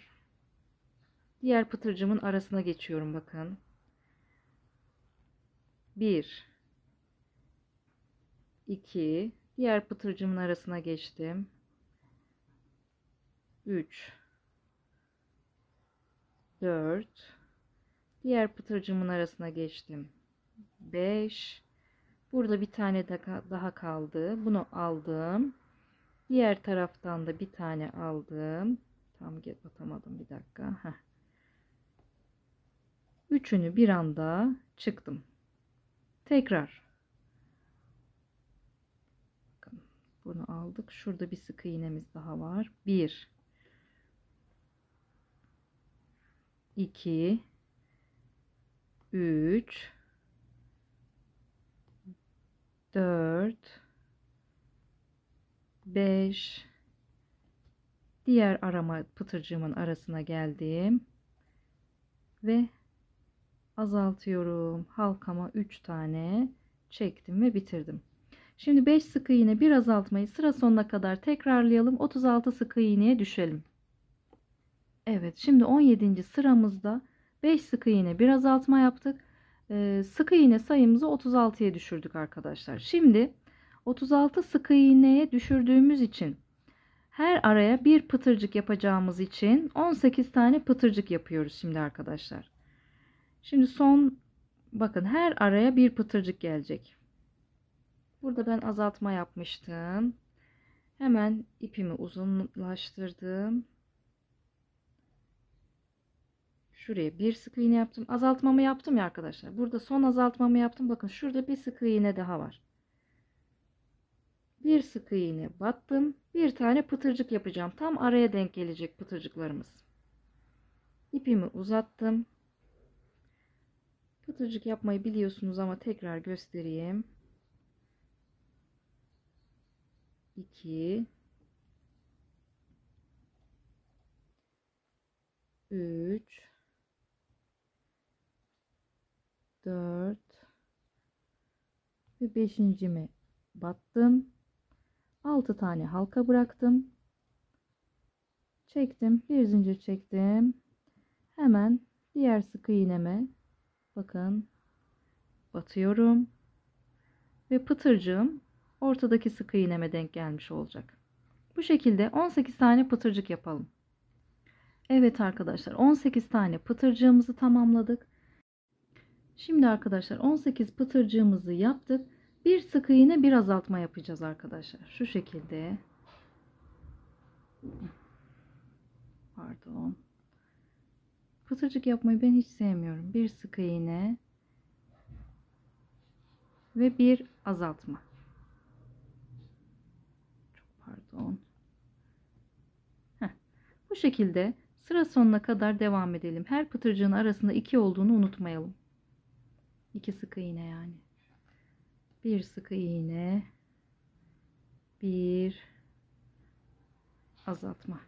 diğer pıtırcığımın arasına geçiyorum. Bakın. 1 2. Diğer pıtırcığımın arasına geçtim. 3 4. Diğer pıtırcığımın arasına geçtim. 5. Burada bir tane daha kaldı. Bunu aldım. Diğer taraftan da bir tane aldım. Tam batamadım, bir dakika. Heh. Üçünü bir anda çıktım. Tekrar. Bakın, bunu aldık. Şurada bir sık iğnemiz daha var. 1 2 3 4 5. Diğer arama pıtırcığımın arasına geldim ve azaltıyorum. Halkama 3 tane çektim ve bitirdim. Şimdi 5 sık iğne, bir azaltmayı sıra sonuna kadar tekrarlayalım. 36 sık iğneye düşelim. Evet, şimdi 17. sıramızda 5 sık iğne, bir azaltma yaptık. Sık iğne sayımızı 36'ya düşürdük arkadaşlar. Şimdi 36 sık iğneye düşürdüğümüz için her araya bir pıtırcık yapacağımız için 18 tane pıtırcık yapıyoruz şimdi arkadaşlar. Şimdi son, bakın, her araya bir pıtırcık gelecek. Burada ben azaltma yapmıştım. Hemen ipimi uzunlaştırdım. Şuraya bir sık iğne yaptım. Azaltmamı yaptım ya arkadaşlar. Burada son azaltmamı yaptım. Bakın şurada bir sık iğne daha var. Bir sık iğne battım. Bir tane pıtırcık yapacağım. Tam araya denk gelecek pıtırcıklarımız. İpimi uzattım. Pıtırcık yapmayı biliyorsunuz ama tekrar göstereyim. 2 3 4 ve 5.'mi battım. 6 tane halka bıraktım. Çektim. Bir zincir çektim. Hemen diğer sık iğneme, bakın, batıyorum. Ve pıtırcığım ortadaki sık iğneme denk gelmiş olacak. Bu şekilde 18 tane pıtırcık yapalım. Evet arkadaşlar, 18 tane pıtırcığımızı tamamladık. Şimdi arkadaşlar 18 pıtırcığımızı yaptık. Bir sık iğne, bir azaltma yapacağız arkadaşlar. Şu şekilde. Pardon. Pıtırcık yapmayı ben hiç sevmiyorum. Bir sık iğne ve bir azaltma. Çok pardon. Bu şekilde sıra sonuna kadar devam edelim. Her pıtırcığın arasında 2 olduğunu unutmayalım. 2 sık iğne yani. Bir sık iğne, bir azaltma.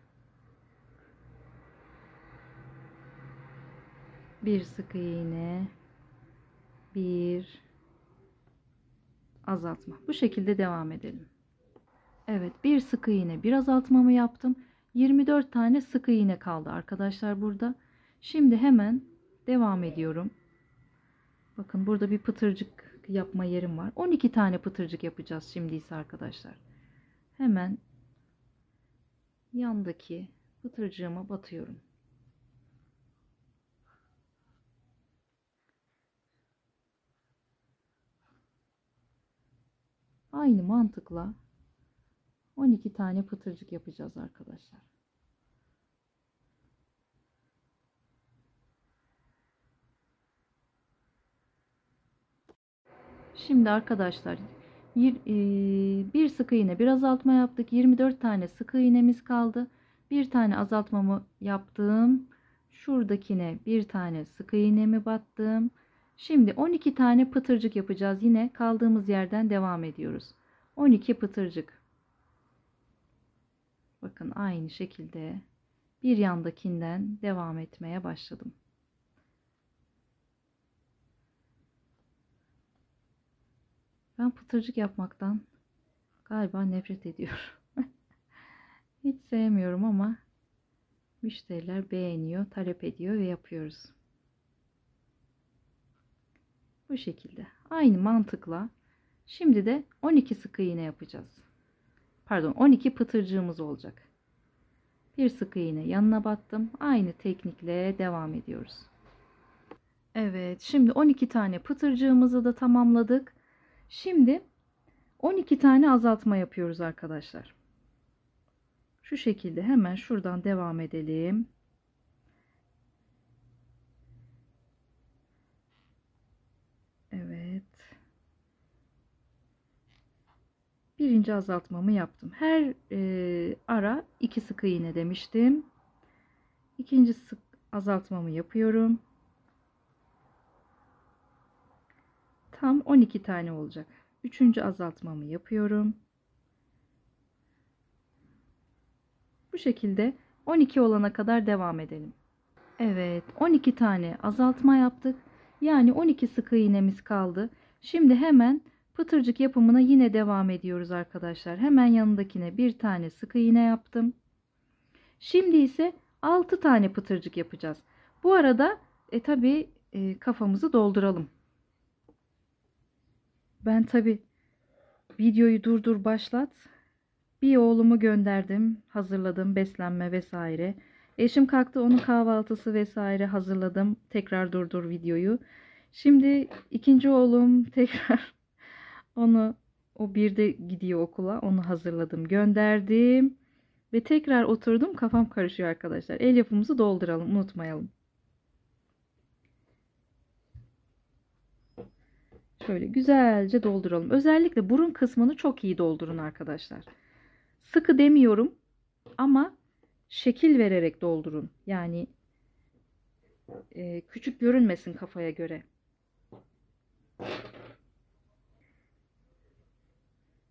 Bir sık iğne, bir azaltma. Bu şekilde devam edelim. Evet, bir sık iğne, bir azaltmamı yaptım. 24 tane sık iğne kaldı arkadaşlar burada. Şimdi hemen devam ediyorum. Bakın burada bir pıtırcık yapma yerim var. 12 tane pıtırcık yapacağız şimdi ise arkadaşlar. Hemen yandaki pıtırcığıma batıyorum. Aynı mantıkla 12 tane pıtırcık yapacağız arkadaşlar. Şimdi arkadaşlar bir sık iğne, bir azaltma yaptık. 24 tane sık iğnemiz kaldı. Bir tane azaltmamı yaptım. Şuradakine bir tane sık iğnemi battım. Şimdi 12 tane pıtırcık yapacağız. Yine kaldığımız yerden devam ediyoruz. 12 pıtırcık. Bakın aynı şekilde bir yandakinden devam etmeye başladım. Ben pıtırcık yapmaktan galiba nefret ediyorum. Hiç sevmiyorum ama müşteriler beğeniyor, talep ediyor ve yapıyoruz. Bu şekilde. Aynı mantıkla şimdi de 12 sık iğne yapacağız. Pardon, 12 pıtırcığımız olacak. Bir sık iğne yanına battım. Aynı teknikle devam ediyoruz. Evet, şimdi 12 tane pıtırcığımızı da tamamladık. Şimdi 12 tane azaltma yapıyoruz arkadaşlar. Şu şekilde hemen şuradan devam edelim. Evet. Birinci azaltmamı yaptım. Her ara 2 sık iğne demiştim. İkinci sık azaltmamı yapıyorum. Tam 12 tane olacak. Üçüncü azaltmamı yapıyorum. Bu şekilde 12 olana kadar devam edelim. Evet, 12 tane azaltma yaptık. Yani 12 sık iğnemiz kaldı. Şimdi hemen pıtırcık yapımına yine devam ediyoruz arkadaşlar. Hemen yanındakine bir tane sık iğne yaptım. Şimdi ise 6 tane pıtırcık yapacağız. Bu arada tabii kafamızı dolduralım. Ben tabii videoyu durdur başlat. Bir oğlumu gönderdim, hazırladım, beslenme vesaire. Eşim kalktı, onun kahvaltısı vesaire hazırladım. Tekrar durdur videoyu. Şimdi ikinci oğlum tekrar o bir de gidiyor okula. Onu hazırladım, gönderdim. Ve tekrar oturdum. Kafam karışıyor arkadaşlar. El yapımızı dolduralım, unutmayalım. Şöyle güzelce dolduralım. Özellikle burun kısmını çok iyi doldurun arkadaşlar. Sıkı demiyorum ama şekil vererek doldurun. Yani küçük görünmesin kafaya göre.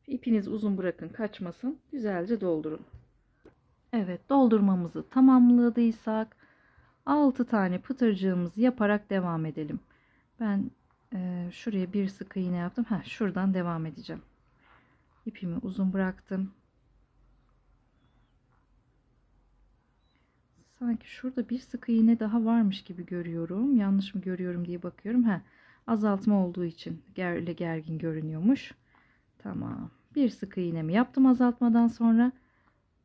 İpinizi uzun bırakın, kaçmasın. Güzelce doldurun. Evet, doldurmamızı tamamladıysak 6 tane pıtırcığımızı yaparak devam edelim. Ben şuraya bir sık iğne yaptım. Şuradan devam edeceğim. İpimi uzun bıraktım. Sanki şurada bir sık iğne daha varmış gibi görüyorum. Yanlış mı görüyorum diye bakıyorum. Azaltma olduğu için gergin görünüyormuş. Tamam. Bir sık iğnemi yaptım azaltmadan sonra.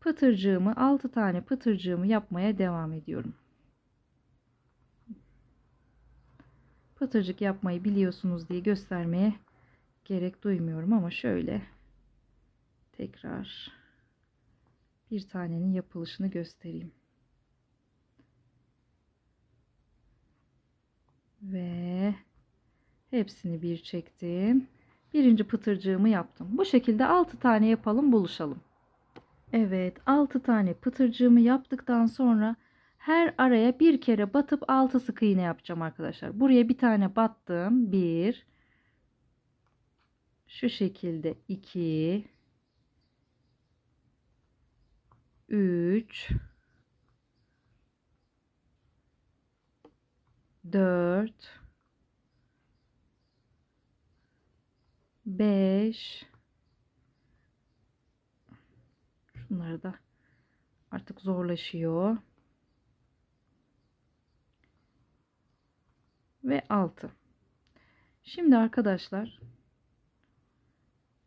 Pıtırcığımı 6 tane pıtırcığımı yapmaya devam ediyorum. Pıtırcık yapmayı biliyorsunuz diye göstermeye gerek duymuyorum ama şöyle tekrar bir tanenin yapılışını göstereyim. Ve hepsini bir çektim. Birinci pıtırcığımı yaptım. Bu şekilde 6 tane yapalım, buluşalım. Evet, 6 tane pıtırcığımı yaptıktan sonra her araya bir kere batıp 6 sık iğne yapacağım arkadaşlar. Buraya bir tane battım. 1, şu şekilde 2, 3, 4, 5, şunları da artık zorlaşıyor. Ve 6. Şimdi arkadaşlar,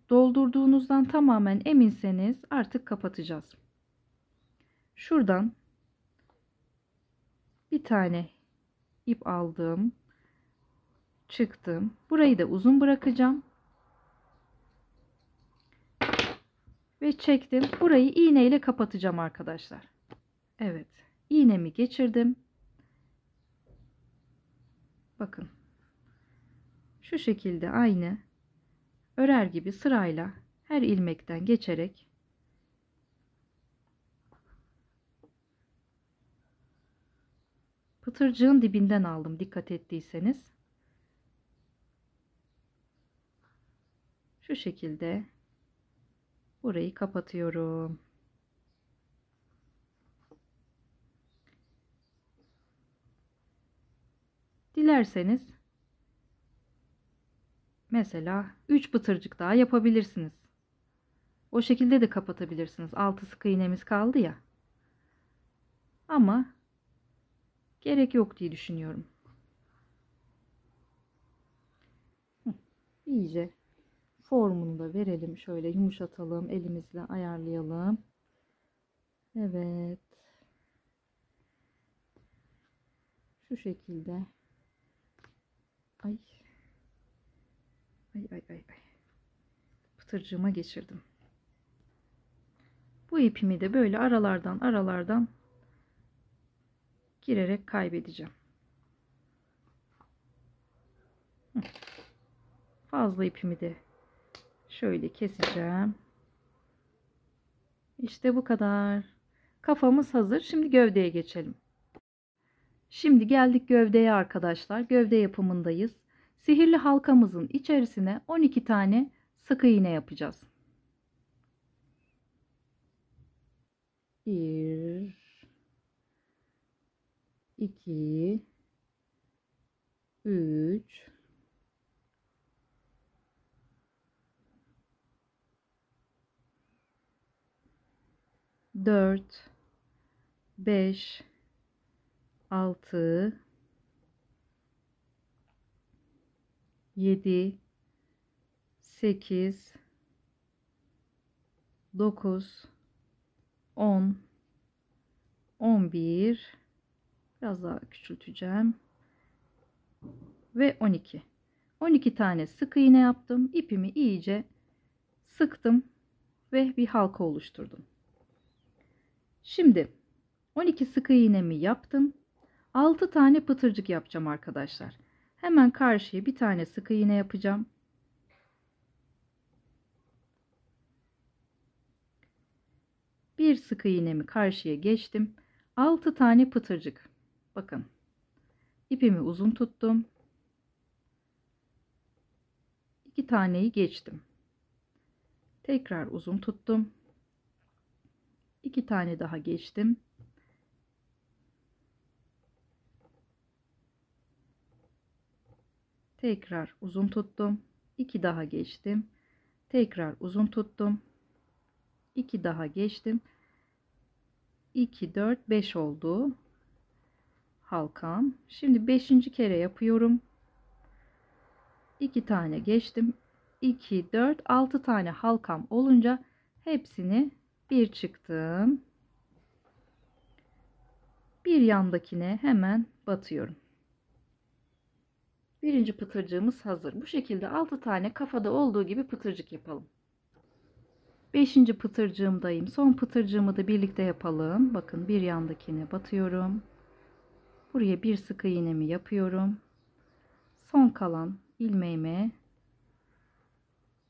doldurduğunuzdan tamamen eminseniz artık kapatacağız. Şuradan bir tane ip aldım, çıktım. Burayı da uzun bırakacağım ve çektim. Burayı iğne ile kapatacağım arkadaşlar. Evet, iğnemi geçirdim. Bakın, şu şekilde aynı örer gibi sırayla her ilmekten geçerek pıtırcığın dibinden aldım, dikkat ettiyseniz. Şu şekilde burayı kapatıyorum. Dilerseniz mesela 3 pıtırcık daha yapabilirsiniz. O şekilde de kapatabilirsiniz. 6 sık iğnemiz kaldı ya. Ama gerek yok diye düşünüyorum. İyice formunu da verelim. Şöyle yumuşatalım. Elimizle ayarlayalım. Evet. Şu şekilde. Ay. Ay ay ay ay. Pıtırcığıma geçirdim. Bu ipimi de böyle aralardan girerek kaybedeceğim. Fazla ipimi de şöyle keseceğim. İşte bu kadar. Kafamız hazır. Şimdi gövdeye geçelim. Şimdi geldik gövdeye arkadaşlar. Gövde yapımındayız. Sihirli halkamızın içerisine 12 tane sık iğne yapacağız. 1 2 3 4 5 6 7 8 9 10 11 biraz daha küçülteceğim ve 12 tane sık iğne yaptım. İpimi iyice sıktım ve bir halka oluşturdum. Şimdi 12 sık iğnemi yaptım. 6 tane pıtırcık yapacağım arkadaşlar. Hemen karşıya bir tane sık iğne yapacağım. Bir sık iğnemi karşıya geçtim. 6 tane pıtırcık. Bakın. İpimi uzun tuttum. 2 taneyi geçtim. Tekrar uzun tuttum. 2 tane daha geçtim. Tekrar uzun tuttum. 2 daha geçtim. Tekrar uzun tuttum. 2 daha geçtim. 2 4 5 oldu halkam. Şimdi 5. kere yapıyorum. 2 tane geçtim. 2 4 6 tane halkam olunca hepsini bir çıktım. Bir yandakine hemen batıyorum. Birinci pıtırcığımız hazır. Bu şekilde 6 tane kafada olduğu gibi pıtırcık yapalım. 5. pıtırcığımdayım. Son pıtırcığımı da birlikte yapalım. Bakın bir yandakine batıyorum. Buraya bir sık iğnemi yapıyorum. Son kalan ilmeğime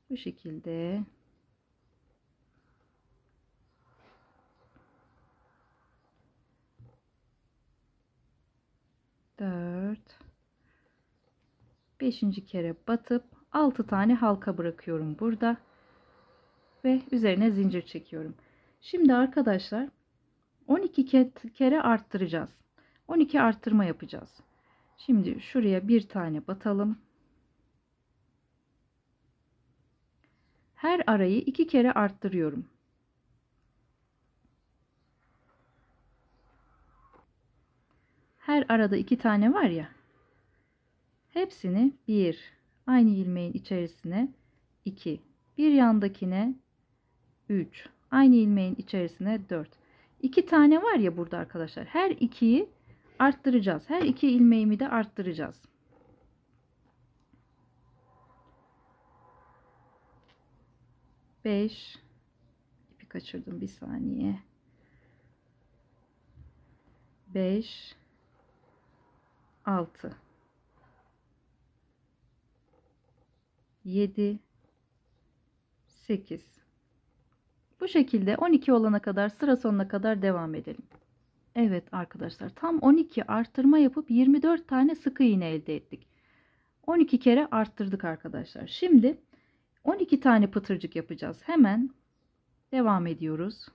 bu şekilde dört, 5. kere batıp 6 tane halka bırakıyorum burada ve üzerine zincir çekiyorum. Şimdi arkadaşlar 12 kere arttıracağız. 12 arttırma yapacağız. Şimdi şuraya bir tane batalım. Her arayı 2 kere arttırıyorum. Her arada 2 tane var ya. Hepsini 1, Aynı ilmeğin içerisine 2. Bir yandakine 3. Aynı ilmeğin içerisine 4. 2 tane var ya burada arkadaşlar. Her 2'yi arttıracağız. Her 2 ilmeğimi de arttıracağız. Beş. İpi kaçırdım bir saniye. 5, 6, 7, 8. Bu şekilde 12 olana kadar, sıra sonuna kadar devam edelim. Evet arkadaşlar, tam 12 arttırma yapıp 24 tane sık iğne elde ettik. 12 kere arttırdık arkadaşlar. Şimdi 12 tane pıtırcık yapacağız. Hemen devam ediyoruz.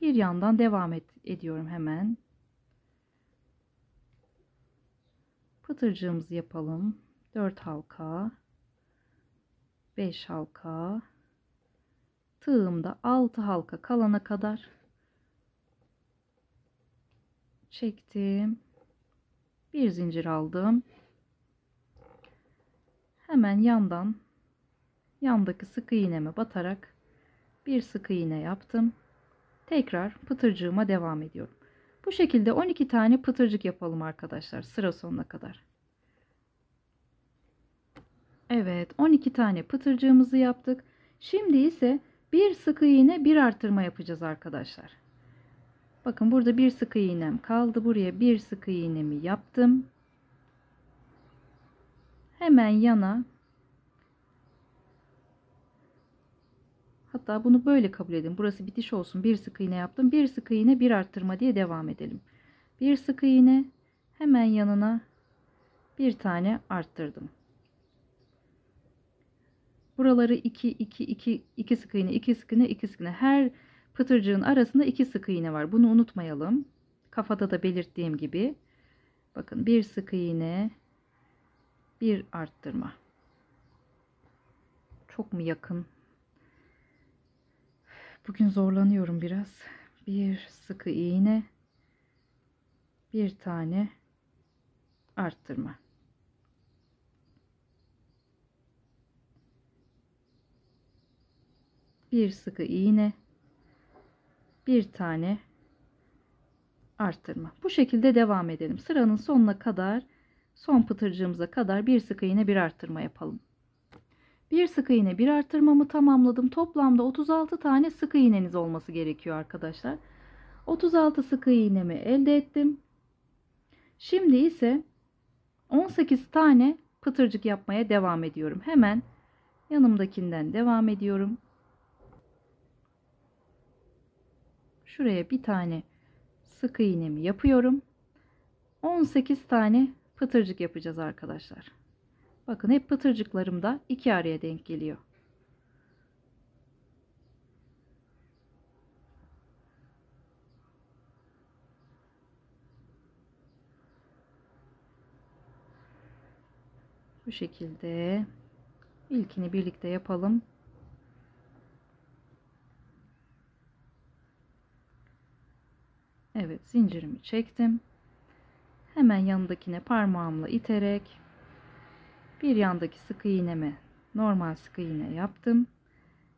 Bir yandan devam ediyorum hemen. Pıtırcığımızı yapalım. 4 halka, 5 halka, tığımda 6 halka kalana kadar çektim. Bir zincir aldım. Hemen yandaki sık iğneme batarak bir sık iğne yaptım. Tekrar pıtırcığıma devam ediyorum. Bu şekilde 12 tane pıtırcık yapalım arkadaşlar, sıra sonuna kadar. Evet, 12 tane pıtırcığımızı yaptık. Şimdi ise bir sık iğne, bir artırma yapacağız arkadaşlar. Bakın burada bir sık iğnem kaldı. Buraya bir sık iğnemi yaptım. Hemen yana, hatta bunu böyle kabul edin. Burası bitiş olsun. Bir sık iğne yaptım. Bir sık iğne, bir arttırma diye devam edelim. Bir sık iğne, hemen yanına bir tane arttırdım. Buraları 2 2 2 2 sık iğne, 2 sık iğne, 2 sık iğne. Her pıtırcığın arasında 2 sık iğne var. Bunu unutmayalım. Kafada da belirttiğim gibi. Bakın, bir sık iğne, bir arttırma. Çok mu yakın? Bugün zorlanıyorum biraz. Bir sık iğne, bir tane arttırma. Bir sık iğne, bir tane arttırma. Bu şekilde devam edelim. Sıranın sonuna kadar, son pıtırcığımıza kadar bir sık iğne, bir arttırma yapalım. Bir sık iğne, bir arttırmamı tamamladım. Toplamda 36 tane sık iğneniz olması gerekiyor arkadaşlar. 36 sık iğnemi elde ettim. Şimdi ise 18 tane pıtırcık yapmaya devam ediyorum. Hemen yanımdakinden devam ediyorum. Şuraya bir tane sık iğnemi yapıyorum. 18 tane pıtırcık yapacağız arkadaşlar. Bakın, hep pıtırcıklarım da iki araya denk geliyor. Bu şekilde ilkini birlikte yapalım. Evet, zincirimi çektim. Hemen yanındakine parmağımla iterek bir yandaki sık iğnemi, normal sık iğne yaptım.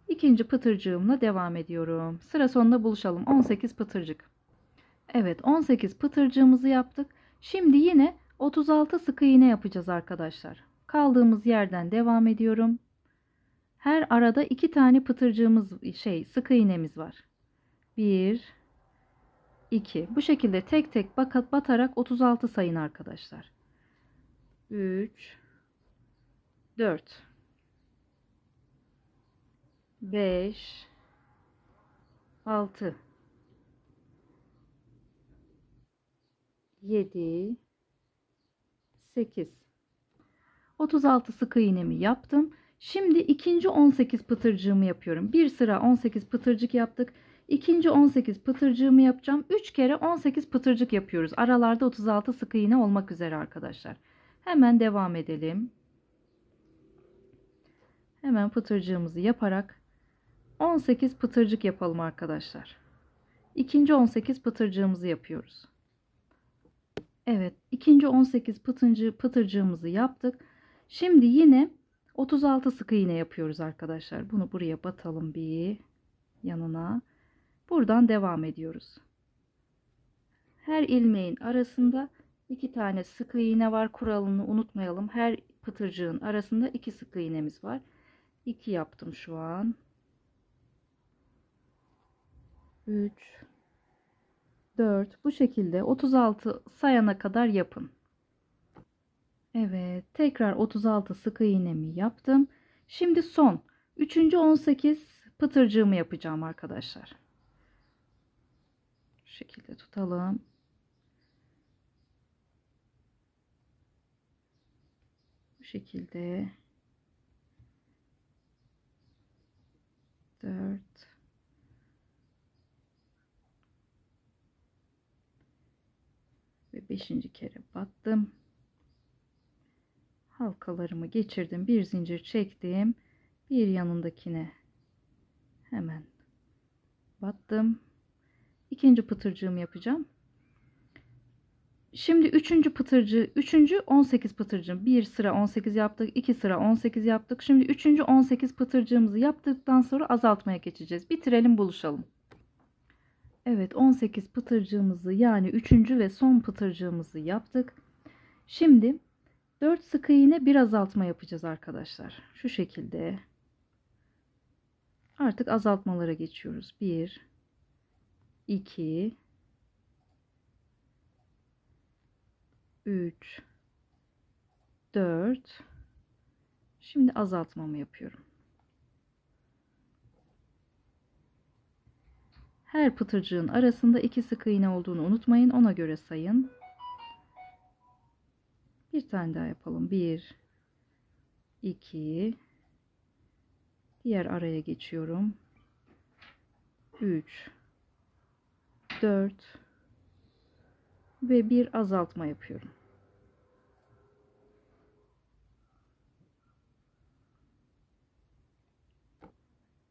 İkinci pıtırcığımla devam ediyorum. Sıra sonunda buluşalım. 18 pıtırcık. Evet, 18 pıtırcığımızı yaptık. Şimdi yine 36 sık iğne yapacağız arkadaşlar. Kaldığımız yerden devam ediyorum. Her arada 2 tane pıtırcığımız, sık iğnemiz var. 1, 2. Bu şekilde tek tek batarak 36 sayın arkadaşlar. 3, 4, 5, 6, 7, 8. 36 sık iğnemi yaptım. Şimdi ikinci 18 pıtırcığımı yapıyorum. Bir sıra 18 pıtırcık yaptık. İkinci 18 pıtırcığımı yapacağım. 3 kere 18 pıtırcık yapıyoruz. Aralarda 36 sık iğne olmak üzere arkadaşlar. Hemen devam edelim. Hemen pıtırcığımızı yaparak 18 pıtırcık yapalım arkadaşlar. İkinci 18 pıtırcığımızı yapıyoruz. Evet, ikinci 18 pıtırcığımızı yaptık. Şimdi yine 36 sık iğne yapıyoruz arkadaşlar. Bunu buraya batalım bir yanına. Buradan devam ediyoruz. Her ilmeğin arasında 2 tane sık iğne var. Kuralını unutmayalım. Her pıtırcığın arasında 2 sık iğnemiz var. 2 yaptım şu an. 3, 4, bu şekilde 36 sayana kadar yapın. Evet, tekrar 36 sık iğnemi yaptım. Şimdi son 3. 18 pıtırcığımı yapacağım arkadaşlar. Şu şekilde tutalım. Bu şekilde 4 ve 5. kere battım. Halkalarımı geçirdim. Bir zincir çektim. Bir yanındakine hemen battım. İkinci pıtırcığımı yapacağım. Şimdi üçüncü 18 pıtırcığım. Bir sıra 18 yaptık. 2 sıra 18 yaptık. Şimdi üçüncü 18 pıtırcığımızı yaptıktan sonra azaltmaya geçeceğiz. Bitirelim, buluşalım. Evet, 18 pıtırcığımızı yani üçüncü ve son pıtırcığımızı yaptık. Şimdi 4 sık iğne bir azaltma yapacağız arkadaşlar. Şu şekilde. Artık azaltmalara geçiyoruz. 1, 2, 3, 4. Şimdi azaltmamı yapıyorum. Her pıtırcığın arasında 2 sık iğne olduğunu unutmayın. Ona göre sayın. Bir tane daha yapalım. 1, 2, diğer araya geçiyorum. 3, 4 ve bir azaltma yapıyorum.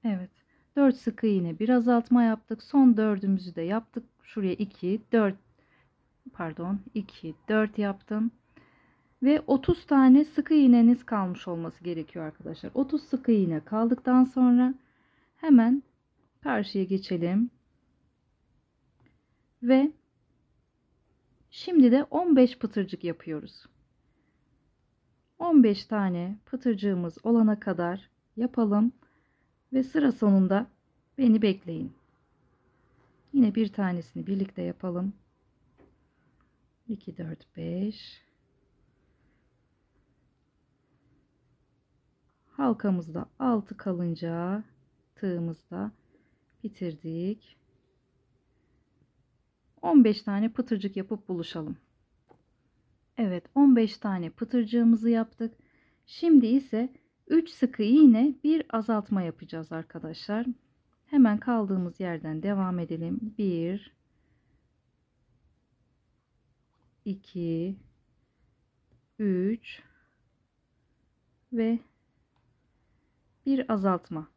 Evet. 4 sık iğne bir azaltma yaptık. Son dördümüzü de yaptık. Şuraya 2, 4 pardon 2, 4 yaptım. Ve 30 tane sık iğneniz kalmış olması gerekiyor arkadaşlar. 30 sık iğne kaldıktan sonra hemen karşıya geçelim. Ve şimdi de 15 pıtırcık yapıyoruz. 15 tane pıtırcığımız olana kadar yapalım ve sıra sonunda beni bekleyin. Yine bir tanesini birlikte yapalım. 2, 4, 5. Halkamızda 6 kalınca tığımızda bitirdik. 15 tane pıtırcık yapıp buluşalım. Evet, 15 tane pıtırcığımızı yaptık. Şimdi ise 3 sık iğne bir azaltma yapacağız arkadaşlar. Hemen kaldığımız yerden devam edelim. 1, 2, 3 ve bir azaltma.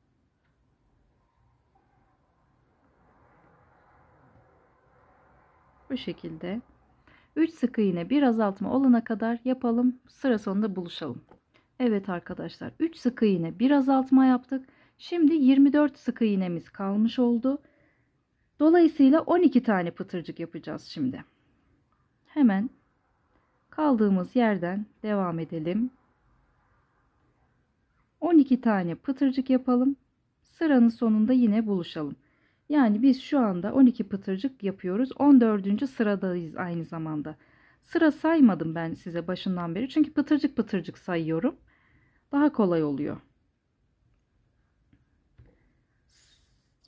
Bu şekilde 3 sık iğne bir azaltma olana kadar yapalım. Sıra sonunda buluşalım. Evet arkadaşlar, 3 sık iğne bir azaltma yaptık. Şimdi 24 sık iğnemiz kalmış oldu. Dolayısıyla 12 tane pıtırcık yapacağız şimdi. Hemen kaldığımız yerden devam edelim. 12 tane pıtırcık yapalım. Sıranın sonunda yine buluşalım. Yani biz şu anda 12 pıtırcık yapıyoruz. 14. sıradayız aynı zamanda. Sıra saymadım ben size başından beri. Çünkü pıtırcık pıtırcık sayıyorum. Daha kolay oluyor.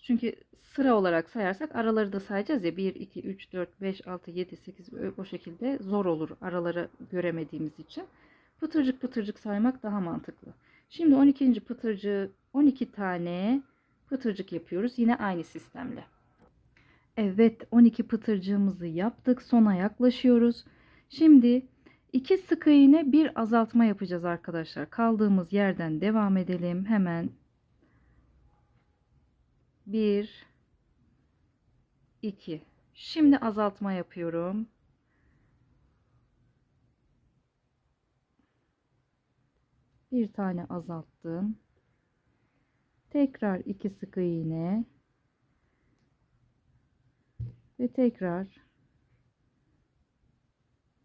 Çünkü sıra olarak sayarsak araları da sayacağız ya. 1, 2, 3, 4, 5, 6, 7, 8 o şekilde zor olur araları göremediğimiz için. Pıtırcık pıtırcık saymak daha mantıklı. Şimdi 12. pıtırcığı 12 tane pıtırcık yapıyoruz. Yine aynı sistemle. Evet, 12 pıtırcığımızı yaptık. Sona yaklaşıyoruz. Şimdi 2 sık iğne bir azaltma yapacağız arkadaşlar. Kaldığımız yerden devam edelim. Hemen 1, 2. Şimdi azaltma yapıyorum. bir tane azalttım. Tekrar 2 sık iğne ve tekrar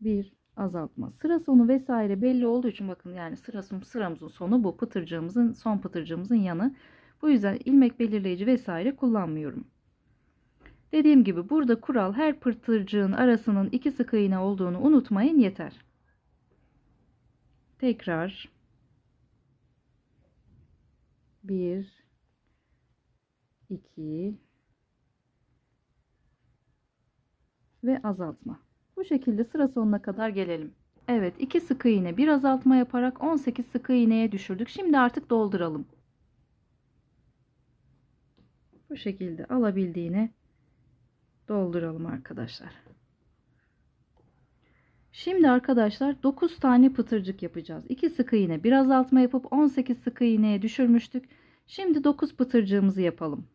bir azaltma. Sıra sonu vesaire belli olduğu için bakın, yani sıramızın sonu bu. Pıtırcığımızın son pıtırcığımızın yanı. Bu yüzden ilmek belirleyici vesaire kullanmıyorum. Dediğim gibi burada kural, her pıtırcığın arasının 2 sık iğne olduğunu unutmayın yeter. Tekrar 1 2 ve azaltma. Bu şekilde sıra sonuna kadar gelelim. Evet, 2 sık iğne bir azaltma yaparak 18 sık iğneye düşürdük. Şimdi artık dolduralım. Bu şekilde alabildiğine dolduralım arkadaşlar. Şimdi arkadaşlar 9 tane pıtırcık yapacağız. 2 sık iğne bir azaltma yapıp 18 sık iğneye düşürmüştük. Şimdi 9 pıtırcığımızı yapalım.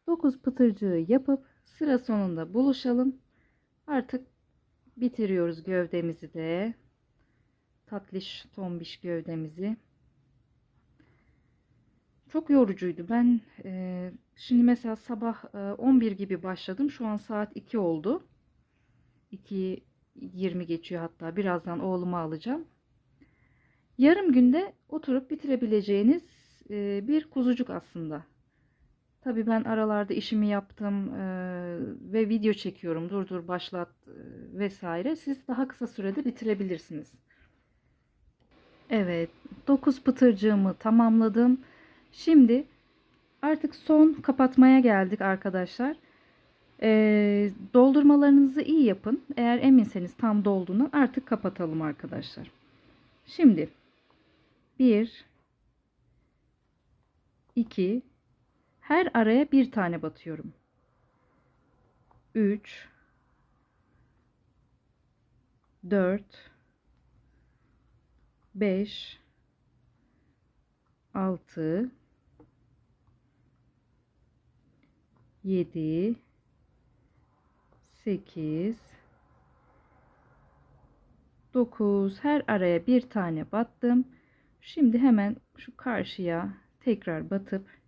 Dokuz pıtırcığı yapıp sıra sonunda buluşalım. Artık bitiriyoruz gövdemizi de. Tatlış tombiş gövdemizi. Çok yorucuydu. Ben şimdi mesela sabah 11 gibi başladım. Şu an saat 2 oldu. 2:20 geçiyor hatta. Birazdan oğlumu alacağım. Yarım günde oturup bitirebileceğiniz bir kuzucuk aslında. Tabii ben aralarda işimi yaptım ve video çekiyorum. Dur başlat vesaire. Siz daha kısa sürede bitirebilirsiniz. Evet, 9 pıtırcığımı tamamladım. Şimdi artık son kapatmaya geldik arkadaşlar. Doldurmalarınızı iyi yapın. Eğer eminseniz tam dolduğunu artık kapatalım arkadaşlar. Şimdi 1 2, her araya bir tane batıyorum. 3 4 5 6 7 8 9, her araya bir tane battım. Şimdi hemen şu karşıya tekrar batıp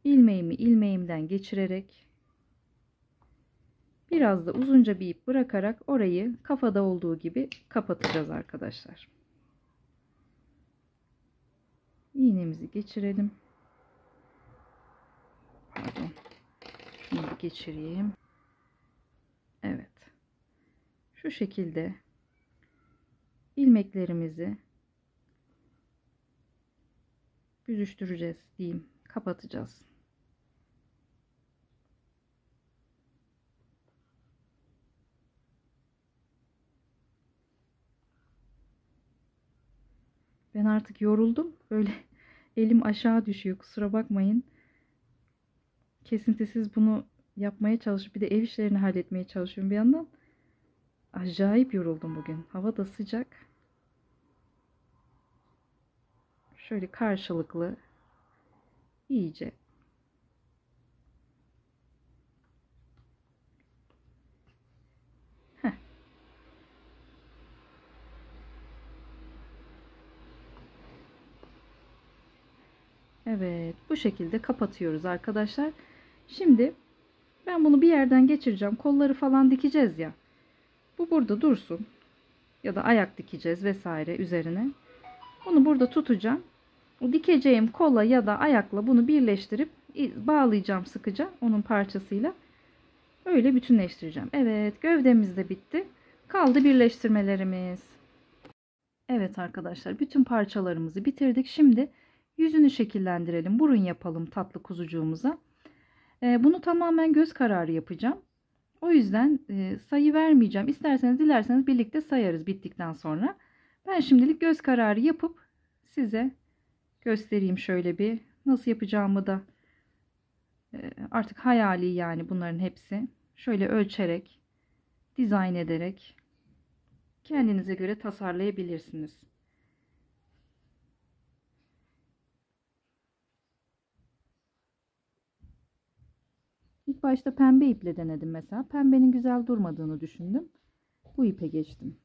ilmeğimi ilmeğimden geçirerek biraz da uzunca bir ip bırakarak orayı kafada olduğu gibi kapatacağız arkadaşlar. İğnemizi geçirelim. Pardon. Şunu bir geçireyim. Evet. Şu şekilde ilmeklerimizi büzüştüreceğiz diyeyim. Kapatacağız. Ben artık yoruldum. Böyle elim aşağı düşüyor. Kusura bakmayın. Kesintisiz bunu yapmaya çalışıp bir de ev işlerini halletmeye çalışıyorum bir yandan. Acayip yoruldum bugün. Hava da sıcak. Şöyle karşılıklı iyice evet, bu şekilde kapatıyoruz arkadaşlar. Şimdi ben bunu bir yerden geçireceğim. Kolları falan dikeceğiz ya. Bu burada dursun. Ya da ayak dikeceğiz vesaire üzerine. Bunu burada tutacağım. O dikeceğim kola ya da ayakla bunu birleştirip bağlayacağım sıkıca onun parçasıyla. Öyle bütünleştireceğim. Evet, gövdemiz de bitti. Kaldı birleştirmelerimiz. Evet arkadaşlar, bütün parçalarımızı bitirdik. Şimdi yüzünü şekillendirelim. Burun yapalım tatlı kuzucuğumuza. Bunu tamamen göz kararı yapacağım. O yüzden sayı vermeyeceğim. İsterseniz dilerseniz birlikte sayarız bittikten sonra. Ben şimdilik göz kararı yapıp size göstereyim şöyle bir. Nasıl yapacağımı da artık hayali, yani bunların hepsi. Şöyle ölçerek, dizayn ederek kendinize göre tasarlayabilirsiniz. İlk başta pembe iple denedim mesela. Pembenin güzel durmadığını düşündüm. Bu ipe geçtim.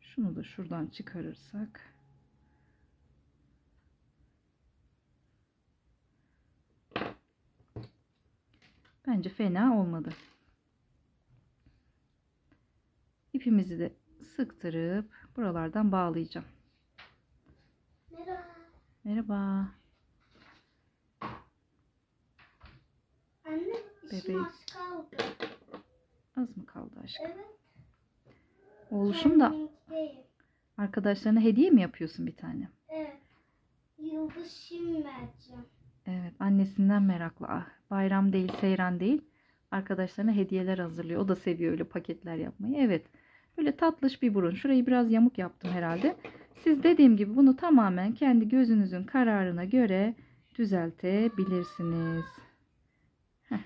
Şunu da şuradan çıkarırsak. Bence fena olmadı. İpimizi de sıktırıp buralardan bağlayacağım. Merhaba. Merhaba. Anne, işim Bebeğim. az kaldı. Az mı kaldı aşkım? Evet. Oğluşum da Kendim değil. arkadaşlarına hediye mi yapıyorsun bir tane? Evet. Yıldız şimdi vereceğim. Evet, annesinden meraklı. Ah, bayram değil, seyran değil. Arkadaşlarına hediyeler hazırlıyor. O da seviyor öyle paketler yapmayı. Evet. Böyle tatlış bir burun. Şurayı biraz yamuk yaptım herhalde. Siz dediğim gibi bunu tamamen kendi gözünüzün kararına göre düzeltebilirsiniz. Heh.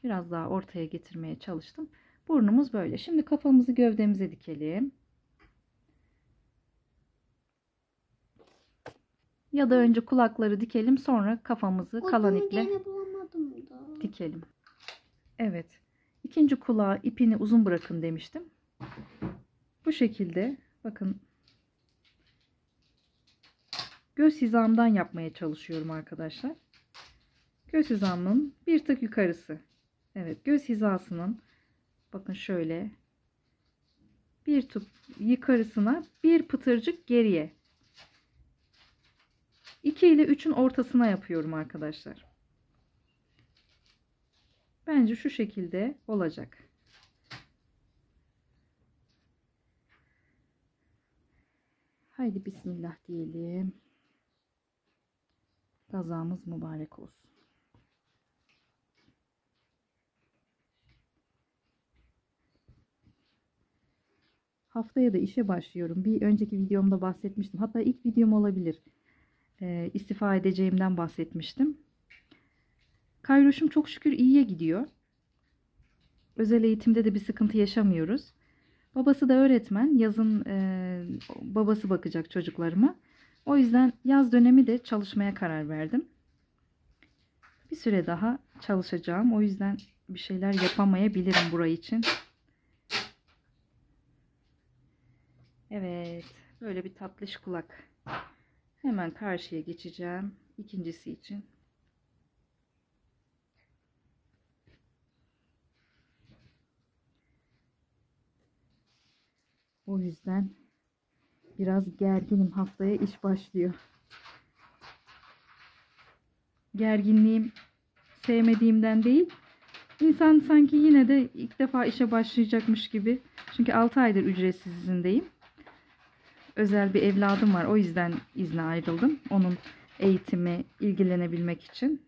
Biraz daha ortaya getirmeye çalıştım. Burnumuz böyle. Şimdi kafamızı gövdemize dikelim. Ya da önce kulakları dikelim, sonra kafamızı kalan Ucunu iple gene bulamadım da. dikelim. Evet. İkinci kulağı ipini uzun bırakın demiştim. Bu şekilde bakın, göz hizamdan yapmaya çalışıyorum arkadaşlar. Göz hizamın bir tık yukarısı. Evet, göz hizasının bakın şöyle bir tık yukarısına, bir pıtırcık geriye. 2 ile 3'ün ortasına yapıyorum arkadaşlar. Bence şu şekilde olacak. Haydi bismillah diyelim. Kazamız mübarek olsun. Haftaya da işe başlıyorum. Bir önceki videomda bahsetmiştim. Hatta ilk videom olabilir. İstifa edeceğimden bahsetmiştim. Kayroş'um çok şükür iyiye gidiyor. Özel eğitimde de bir sıkıntı yaşamıyoruz. Babası da öğretmen. Yazın babası bakacak çocuklarıma. O yüzden yaz dönemi de çalışmaya karar verdim. Bir süre daha çalışacağım. O yüzden bir şeyler yapamayabilirim burayı için. Evet. Böyle bir tatlış kulak. Hemen karşıya geçeceğim. İkincisi için. O yüzden biraz gerginim. Haftaya iş başlıyor. Gerginliğim sevmediğimden değil. İnsan sanki yine de ilk defa işe başlayacakmış gibi. Çünkü 6 aydır ücretsiz izindeyim. Özel bir evladım var. O yüzden izne ayrıldım. Onun eğitimi ilgilenebilmek için.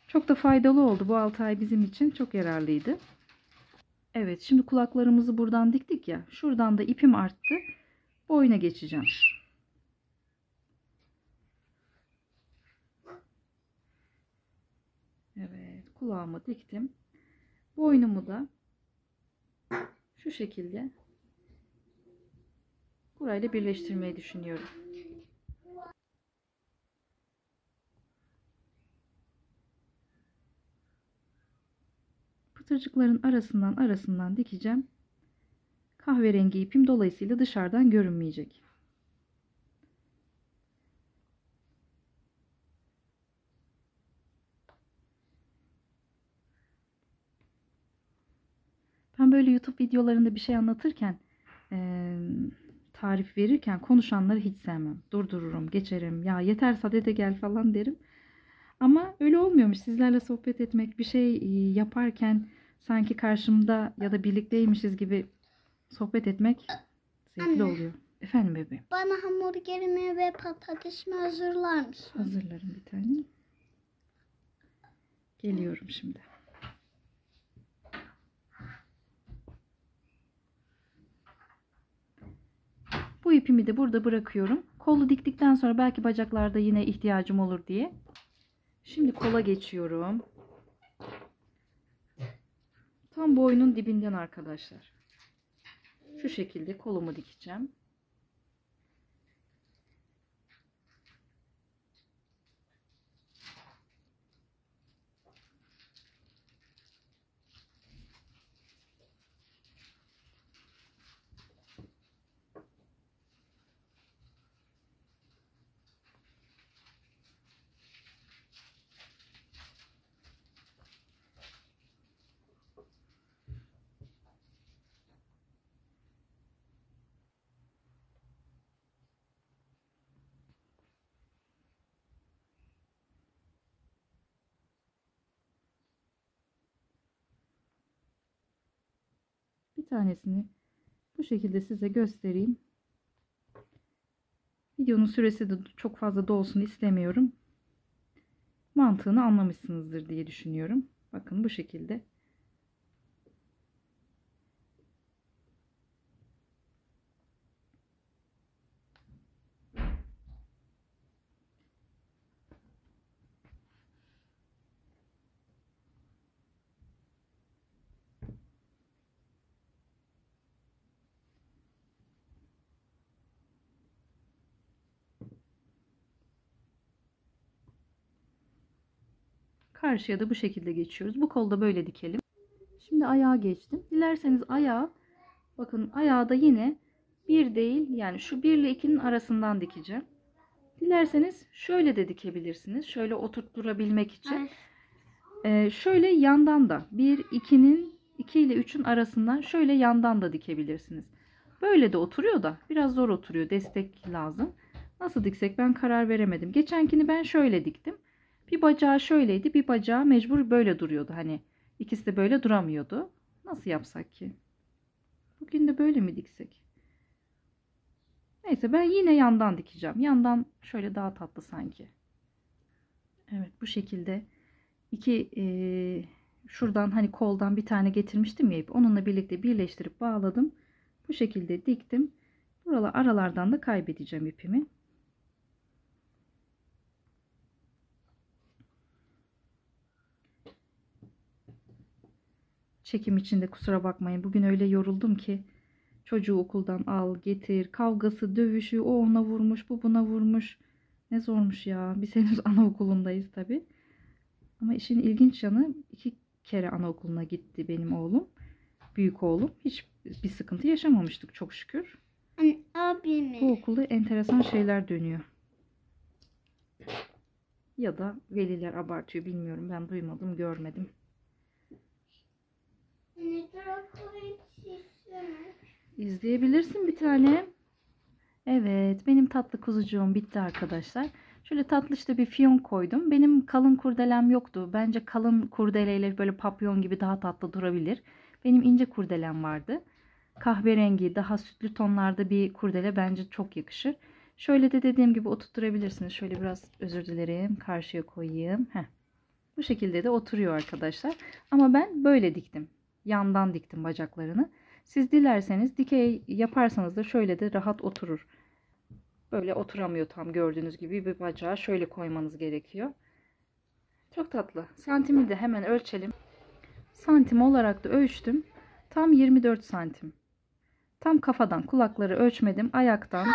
Çok da faydalı oldu. Bu 6 ay bizim için çok yararlıydı. Evet, şimdi kulaklarımızı buradan diktik ya. Şuradan da ipim arttı. Boyuna geçeceğim. Evet, kulağımı diktim. Boynumu da şu şekilde burayla birleştirmeyi düşünüyorum. Pıtırcıkların arasından dikeceğim. Kahverengi ipim dolayısıyla dışarıdan görünmeyecek. Ben böyle YouTube videolarında bir şey anlatırken, tarif verirken konuşanları hiç sevmem. Durdururum, geçerim. Ya yeter sade de gel falan derim. Ama öyle olmuyormuş. Sizlerle sohbet etmek, bir şey yaparken sanki karşımda ya da birlikteymişiz gibi sohbet etmek zevkli oluyor. Efendim bebeğim. Bana hamburgerimi ve patatesimi hazırlar mısın? Hazırlarım bir tane. Geliyorum şimdi. Bu ipimi de burada bırakıyorum. Kolu diktikten sonra belki bacaklarda yine ihtiyacım olur diye. Şimdi kola geçiyorum. Tam boynun dibinden arkadaşlar. Şu şekilde kolumu dikeceğim. Bir tanesini bu şekilde size göstereyim. Videonun süresi de çok fazla da olsun istemiyorum. Mantığını anlamışsınızdır diye düşünüyorum. Bakın bu şekilde. Karşıya da bu şekilde geçiyoruz. Bu kolda böyle dikelim. Şimdi ayağa geçtim. Dilerseniz ayağı, bakın ayağı da yine bir değil, yani şu 1 ile 2'nin arasından dikeceğim. Dilerseniz şöyle de dikebilirsiniz. Şöyle oturtturabilmek için. Şöyle yandan da 2 ile 3'ün arasından şöyle yandan da dikebilirsiniz. Böyle de oturuyor da biraz zor oturuyor. Destek lazım. Nasıl diksek ben karar veremedim. Geçenkini ben şöyle diktim. Bir bacağı şöyleydi. Bir bacağı mecbur böyle duruyordu. Hani ikisi de böyle duramıyordu. Nasıl yapsak ki? Bugün de böyle mi diksek? Neyse ben yine yandan dikeceğim. Yandan şöyle daha tatlı sanki. Evet, bu şekilde şuradan hani koldan bir tane getirmiştim ya, onunla birlikte birleştirip bağladım. Bu şekilde diktim. Buralar aralardan da kaybedeceğim ipimi. Çekim içinde kusura bakmayın. Bugün öyle yoruldum ki. Çocuğu okuldan al getir. Kavgası, dövüşü. O ona vurmuş, bu buna vurmuş. Ne zormuş ya. Biz henüz anaokulundayız tabi. Ama işin ilginç yanı 2 kere anaokuluna gitti benim oğlum. Büyük oğlum. Hiç bir sıkıntı yaşamamıştık çok şükür. Abimi. Bu okulda enteresan şeyler dönüyor. Ya da veliler abartıyor, bilmiyorum. Ben duymadım, görmedim. İzleyebilirsin bir tane. Evet, benim tatlı kuzucuğum bitti arkadaşlar. Şöyle tatlış da bir fiyon koydum. Benim kalın kurdelem yoktu. Bence kalın kurdeleyle böyle papyon gibi daha tatlı durabilir. Benim ince kurdelem vardı. Kahverengi, daha sütlü tonlarda bir kurdele bence çok yakışır. Şöyle de dediğim gibi oturtturabilirsiniz. Şöyle biraz, özür dilerim, karşıya koyayım. Heh. Bu şekilde de oturuyor arkadaşlar. Ama ben böyle diktim. Yandan diktim bacaklarını. Siz dilerseniz dikey yaparsanız da şöyle de rahat oturur. Böyle oturamıyor tam, gördüğünüz gibi bir bacağı şöyle koymanız gerekiyor. Çok tatlı. Santimi de hemen ölçelim. Santim olarak da ölçtüm. Tam 24 santim. Tam kafadan, kulakları ölçmedim. Ayaktan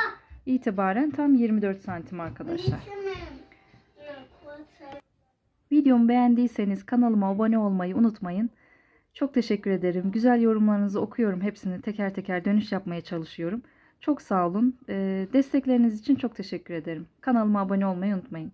itibaren tam 24 santim arkadaşlar. Videomu beğendiyseniz kanalıma abone olmayı unutmayın. Çok teşekkür ederim. Güzel yorumlarınızı okuyorum. Hepsini teker teker dönüş yapmaya çalışıyorum. Çok sağ olun. Destekleriniz için çok teşekkür ederim. Kanalıma abone olmayı unutmayın.